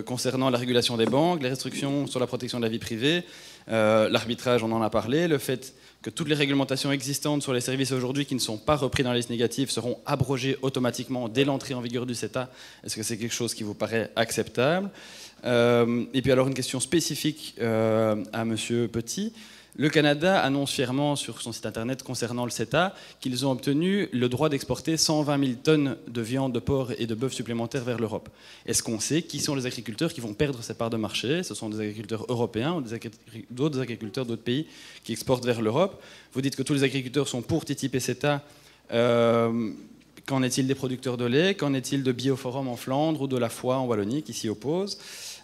concernant la régulation des banques, les restrictions sur la protection de la vie privée, l'arbitrage, on en a parlé, le fait que toutes les réglementations existantes sur les services aujourd'hui qui ne sont pas repris dans la liste négative seront abrogées automatiquement dès l'entrée en vigueur du CETA. Est-ce que c'est quelque chose qui vous paraît acceptable ? Et puis alors une question spécifique à Monsieur Petit. Le Canada annonce fièrement sur son site internet concernant le CETA qu'ils ont obtenu le droit d'exporter 120 000 tonnes de viande de porc et de bœuf supplémentaires vers l'Europe. Est-ce qu'on sait qui sont les agriculteurs qui vont perdre ces parts de marché ? Ce sont des agriculteurs européens ou d'autres agriculteurs d'autres pays qui exportent vers l'Europe. Vous dites que tous les agriculteurs sont pour TTIP et CETA. Qu'en est-il des producteurs de lait ? Qu'en est-il de Bioforum en Flandre ou de la Foi en Wallonie qui s'y opposent ?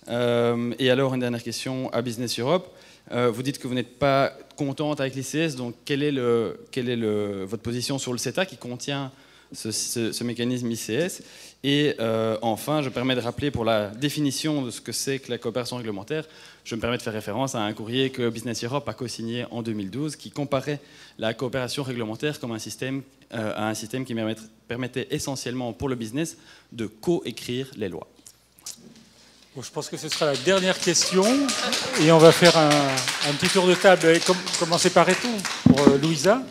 Et alors une dernière question à Business Europe. Vous dites que vous n'êtes pas contente avec l'ICS, donc quelle est votre position sur le CETA qui contient ce mécanisme ICS. Et enfin, je me permets de rappeler pour la définition de ce que c'est que la coopération réglementaire, je me permets de faire référence à un courrier que Business Europe a co-signé en 2012 qui comparait la coopération réglementaire comme un système qui permettait essentiellement pour le business de coécrire les lois. Bon, je pense que ce sera la dernière question et on va faire un petit tour de table. Commencer par Reto pour Louisa.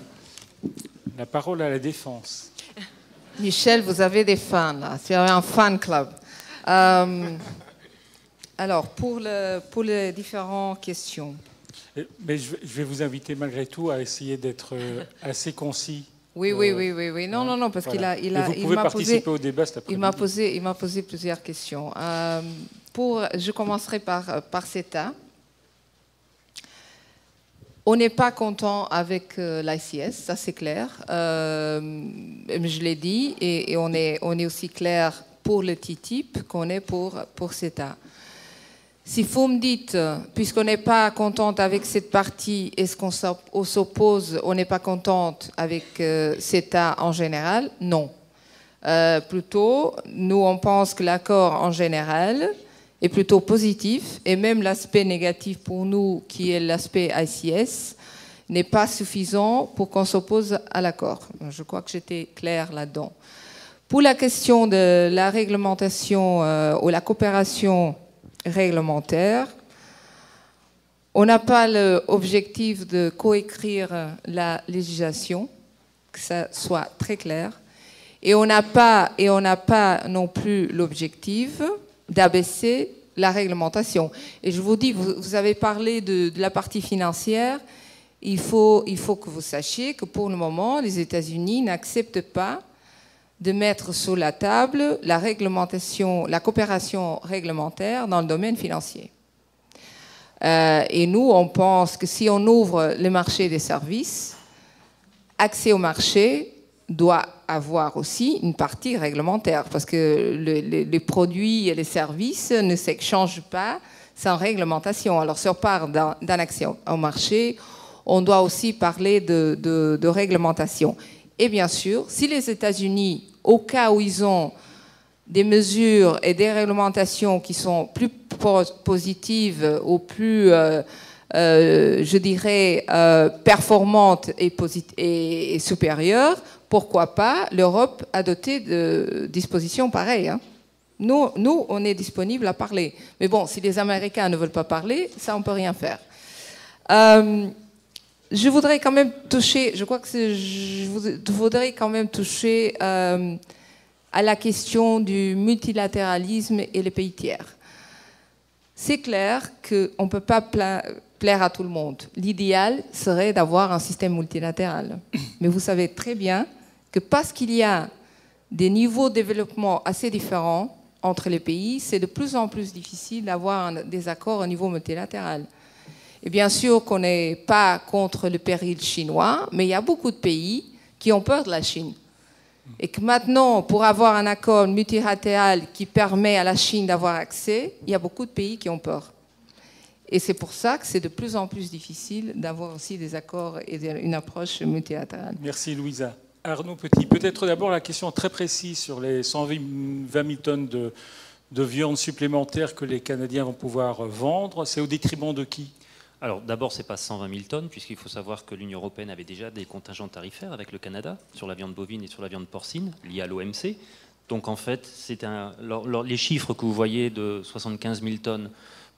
La parole à la défense. Michel, vous avez des fans, là. C'est un fan club. Alors, pour les différentes questions. Mais je vais vous inviter malgré tout à essayer d'être assez concis. Oui. Non, parce voilà. qu'il vous pouvez participer au débat cet après-midi. Il m'a posé plusieurs questions. Je commencerai par CETA. On n'est pas content avec l'ICS, ça c'est clair. Je l'ai dit, et on est aussi clair pour le TTIP qu'on est pour CETA. Si vous me dites, puisqu'on n'est pas contente avec cette partie, est-ce qu'on s'oppose, on n'est pas contente avec CETA en général? Non. Plutôt, nous on pense que l'accord en général est plutôt positif, et même l'aspect négatif pour nous, qui est l'aspect ICS, n'est pas suffisant pour qu'on s'oppose à l'accord. Je crois que j'étais claire là-dedans. Pour la question de la réglementation ou la coopération réglementaire, on n'a pas l'objectif de coécrire la législation, que ça soit très clair, et on n'a pas non plus l'objectif d'abaisser la réglementation. Et je vous dis, vous avez parlé de la partie financière, il faut que vous sachiez que pour le moment, les États-Unis n'acceptent pas de mettre sur la table la réglementation, la coopération réglementaire dans le domaine financier. Et nous, on pense que si on ouvre le marché des services, accès au marché doit avoir aussi une partie réglementaire, parce que les produits et les services ne s'échangent pas sans réglementation. Alors, sur part d'un accès au marché, on doit aussi parler de réglementation. Et bien sûr, si les États-Unis, au cas où ils ont des mesures et des réglementations qui sont plus positives ou plus, je dirais, performantes et supérieures, pourquoi pas l'Europe adopter de dispositions pareilles, hein. Nous, on est disponible à parler. Mais bon, si les Américains ne veulent pas parler, ça, on ne peut rien faire. Je voudrais quand même toucher, je crois que je voudrais quand même toucher à la question du multilatéralisme et les pays tiers. C'est clair qu'on ne peut pas plaire à tout le monde. L'idéal serait d'avoir un système multilatéral. Mais vous savez très bien que parce qu'il y a des niveaux de développement assez différents entre les pays, c'est de plus en plus difficile d'avoir des accords au niveau multilatéral. Et bien sûr qu'on n'est pas contre le péril chinois, mais il y a beaucoup de pays qui ont peur de la Chine. Et que maintenant, pour avoir un accord multilatéral qui permet à la Chine d'avoir accès, il y a beaucoup de pays qui ont peur. Et c'est pour ça que c'est de plus en plus difficile d'avoir aussi des accords et une approche multilatérale. Merci Louisa. Arnaud Petit, peut-être d'abord la question très précise sur les 120 000 tonnes de viande supplémentaire que les Canadiens vont pouvoir vendre. C'est au détriment de qui ? Alors d'abord, ce n'est pas 120 000 tonnes, puisqu'il faut savoir que l'Union européenne avait déjà des contingents tarifaires avec le Canada sur la viande bovine et sur la viande porcine, liés à l'OMC. Donc en fait, les chiffres que vous voyez de 75 000 tonnes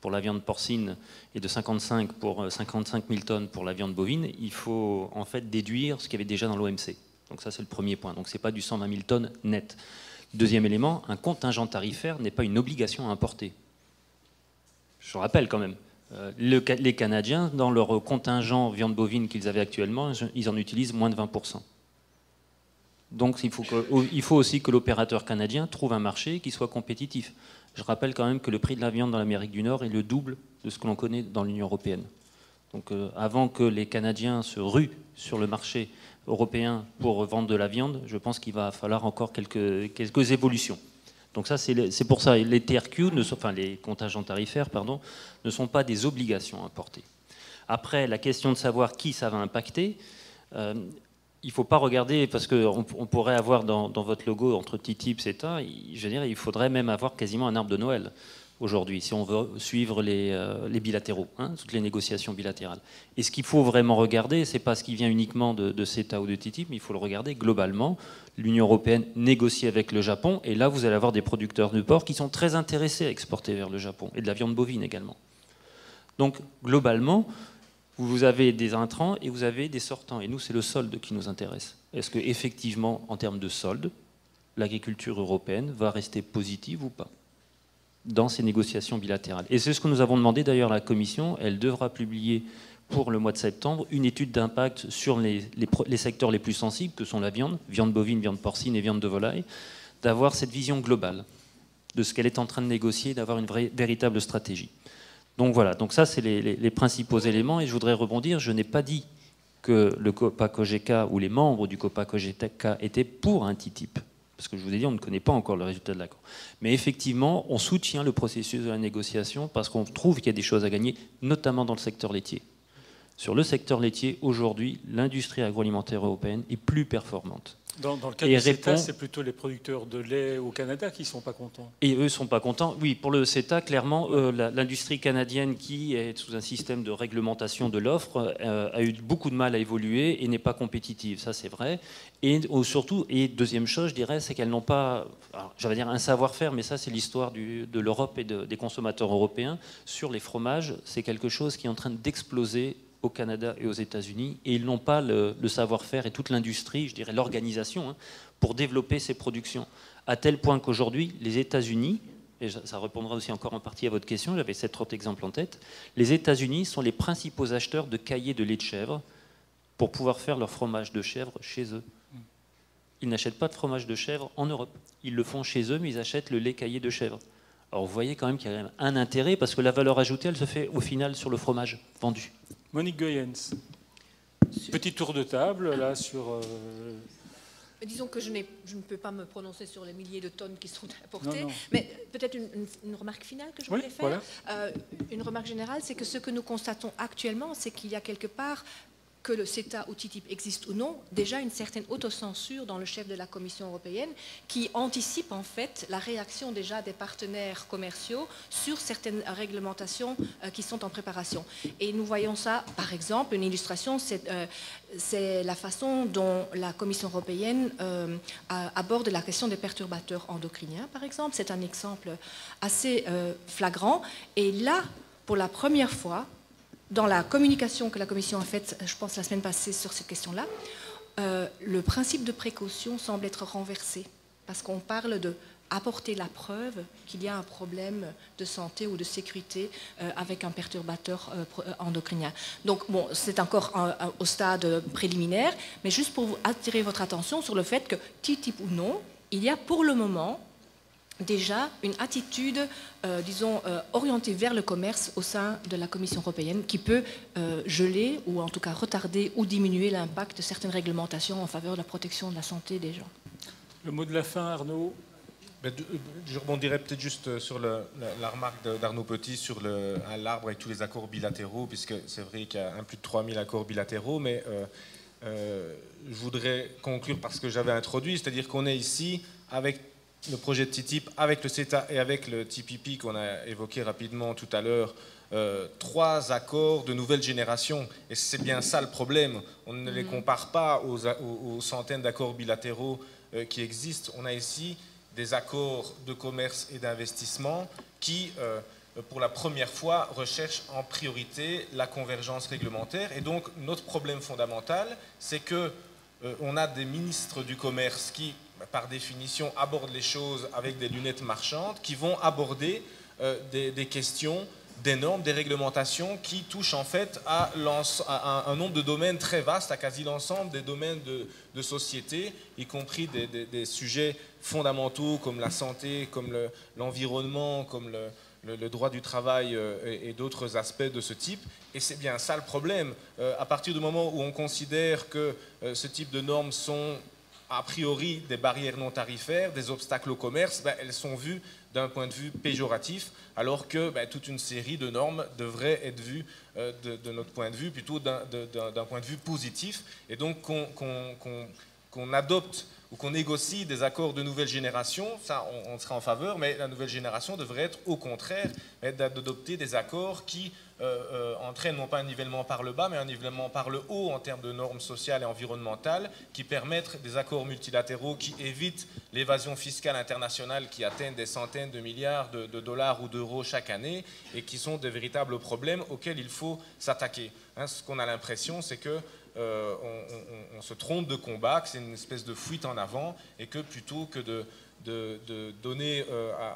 pour la viande porcine et de 55 000 tonnes pour la viande bovine, il faut en fait déduire ce qu'il y avait déjà dans l'OMC. Donc ça, c'est le premier point. Donc ce n'est pas du 120 000 tonnes net. Deuxième élément, un contingent tarifaire n'est pas une obligation à importer. Je rappelle quand même. Les Canadiens, dans leur contingent viande bovine qu'ils avaient actuellement, ils en utilisent moins de 20%. Donc il faut aussi que l'opérateur canadien trouve un marché qui soit compétitif. Je rappelle quand même que le prix de la viande dans l'Amérique du Nord est le double de ce que l'on connaît dans l'Union européenne. Donc avant que les Canadiens se ruent sur le marché européen pour vendre de la viande, je pense qu'il va falloir encore quelques évolutions. Donc ça, c'est pour ça, les TRQ, les contingents tarifaires, pardon, ne sont pas des obligations à importer. Après, la question de savoir qui ça va impacter, il ne faut pas regarder, parce qu'on pourrait avoir dans votre logo, entre TTIP, CETA, je veux dire, il faudrait même avoir quasiment un arbre de Noël aujourd'hui, si on veut suivre les bilatéraux, hein, toutes les négociations bilatérales. Et ce qu'il faut vraiment regarder, ce n'est pas ce qui vient uniquement de CETA ou de TTIP, mais il faut le regarder globalement. L'Union européenne négocie avec le Japon, et là, vous allez avoir des producteurs de porc qui sont très intéressés à exporter vers le Japon, et de la viande bovine également. Donc, globalement, vous avez des intrants et vous avez des sortants. Et nous, c'est le solde qui nous intéresse. Est-ce qu'effectivement, en termes de solde, l'agriculture européenne va rester positive ou pas dans ces négociations bilatérales? Et c'est ce que nous avons demandé d'ailleurs à la Commission. Elle devra publier pour le mois de septembre une étude d'impact sur les secteurs les plus sensibles, que sont la viande bovine, viande porcine et viande de volaille, d'avoir cette vision globale de ce qu'elle est en train de négocier, d'avoir une véritable stratégie. Donc voilà, donc ça c'est les principaux éléments, et je voudrais rebondir, je n'ai pas dit que le COPA-COGECA ou les membres du COPA-COGECA étaient pour un TTIP, parce que je vous ai dit on ne connaît pas encore le résultat de l'accord. Mais effectivement, on soutient le processus de la négociation parce qu'on trouve qu'il y a des choses à gagner, notamment dans le secteur laitier. Sur le secteur laitier, aujourd'hui, l'industrie agroalimentaire européenne est plus performante. Dans le cas du CETA, c'est plutôt les producteurs de lait au Canada qui ne sont pas contents. Et eux ne sont pas contents. Oui, pour le CETA, clairement, l'industrie canadienne qui est sous un système de réglementation de l'offre a eu beaucoup de mal à évoluer et n'est pas compétitive. Ça, c'est vrai. Et surtout, et deuxième chose, je dirais, c'est qu'elles n'ont pas, j'allais dire un savoir-faire, mais ça, c'est l'histoire de l'Europe et des consommateurs européens. Sur les fromages, c'est quelque chose qui est en train d'exploser au Canada et aux États-Unis, et ils n'ont pas le savoir-faire et toute l'industrie, je dirais l'organisation, hein, pour développer ces productions. À tel point qu'aujourd'hui, les États-Unis, et ça répondra aussi encore en partie à votre question, j'avais 7 autres exemples en tête, les États-Unis sont les principaux acheteurs de caillés de lait de chèvre pour pouvoir faire leur fromage de chèvre chez eux. Ils n'achètent pas de fromage de chèvre en Europe. Ils le font chez eux, mais ils achètent le lait caillé de chèvre. Alors vous voyez quand même qu'il y a un intérêt, parce que la valeur ajoutée, elle se fait au final sur le fromage vendu. Monique Goyens, petit tour de table là sur... Disons que je ne peux pas me prononcer sur les milliers de tonnes qui sont importées, mais peut-être une remarque finale que je voulais faire. Voilà. Une remarque générale, c'est que ce que nous constatons actuellement, c'est qu'il y a quelque part, que le CETA ou TTIP existe ou non, déjà une certaine autocensure dans le chef de la Commission européenne qui anticipe en fait la réaction déjà des partenaires commerciaux sur certaines réglementations qui sont en préparation. Et nous voyons ça, par exemple, une illustration, c'est la façon dont la Commission européenne aborde la question des perturbateurs endocriniens, par exemple. C'est un exemple assez flagrant. Et là, pour la première fois, dans la communication que la Commission a faite, je pense la semaine passée sur cette question-là, le principe de précaution semble être renversé parce qu'on parle d'apporter la preuve qu'il y a un problème de santé ou de sécurité avec un perturbateur endocrinien. Donc bon, c'est encore au stade préliminaire, mais juste pour attirer votre attention sur le fait que, TTIP ou non, il y a pour le moment déjà une attitude, disons, orientée vers le commerce au sein de la Commission européenne qui peut geler ou en tout cas retarder ou diminuer l'impact de certaines réglementations en faveur de la protection de la santé des gens. Le mot de la fin, Arnaud. Je rebondirais peut-être juste sur la remarque d'Arnaud Petit sur l'arbre avec tous les accords bilatéraux, puisque c'est vrai qu'il y a plus de 3000 accords bilatéraux, mais je voudrais conclure par ce que j'avais introduit, c'est-à-dire qu'on est ici avec le projet de TTIP, avec le CETA et avec le TPP qu'on a évoqué rapidement tout à l'heure, 3 accords de nouvelle génération. Et c'est bien ça le problème. On ne les compare pas aux centaines d'accords bilatéraux qui existent. On a ici des accords de commerce et d'investissement qui, pour la première fois, recherchent en priorité la convergence réglementaire. Et donc, notre problème fondamental, c'est qu'on a des ministres du commerce qui, par définition, abordent les choses avec des lunettes marchandes, qui vont aborder des questions, des normes, des réglementations qui touchent en fait à un nombre de domaines très vaste, à quasi l'ensemble des domaines de société, y compris des sujets fondamentaux comme la santé, comme l'environnement, comme le droit du travail et d'autres aspects de ce type. Et c'est bien ça le problème. À partir du moment où on considère que ce type de normes sont a priori des barrières non tarifaires, des obstacles au commerce, elles sont vues d'un point de vue péjoratif, alors que toute une série de normes devraient être vues de notre point de vue plutôt d'un point de vue positif, et donc qu'on adopte ou qu'on négocie des accords de nouvelle génération, ça on sera en faveur, mais la nouvelle génération devrait être au contraire d'adopter des accords qui entraînent non pas un nivellement par le bas, mais un nivellement par le haut en termes de normes sociales et environnementales, qui permettent des accords multilatéraux qui évitent l'évasion fiscale internationale qui atteignent des centaines de milliards de dollars ou d'euros chaque année et qui sont de véritables problèmes auxquels il faut s'attaquer. Ce qu'on a l'impression, c'est que on se trompe de combat, que c'est une espèce de fuite en avant et que plutôt que de donner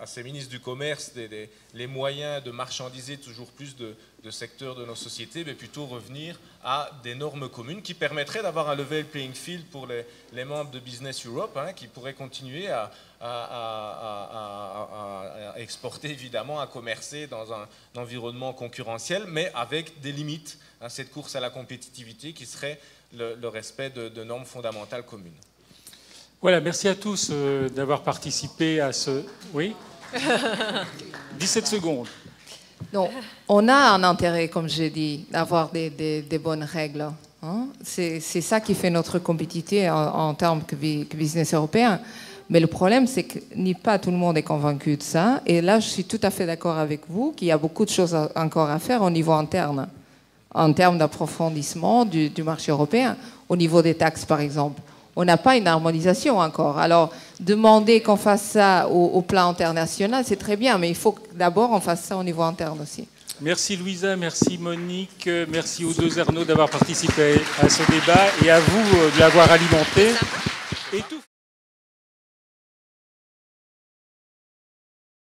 à ces ministres du commerce les moyens de marchandiser toujours plus de secteurs de nos sociétés, mais plutôt revenir à des normes communes qui permettraient d'avoir un level playing field pour les membres de Business Europe, qui pourraient continuer à exporter évidemment, à commercer dans un environnement concurrentiel, mais avec des limites. Cette course à la compétitivité qui serait le respect de normes fondamentales communes. Voilà, merci à tous d'avoir participé à ce... Oui 17 secondes. Donc, on a un intérêt, comme j'ai dit, d'avoir des bonnes règles. C'est ça qui fait notre compétitivité en termes que business européen. Mais le problème, c'est que pas tout le monde est convaincu de ça. Et là, je suis tout à fait d'accord avec vous qu'il y a beaucoup de choses encore à faire au niveau interne, en termes d'approfondissement du marché européen, au niveau des taxes, par exemple. On n'a pas une harmonisation encore. Alors, demander qu'on fasse ça au plan international, c'est très bien, mais il faut d'abord qu'on fasse ça au niveau interne aussi. Merci Louisa, merci Monique, merci aux deux Arnaud d'avoir participé à ce débat et à vous de l'avoir alimenté.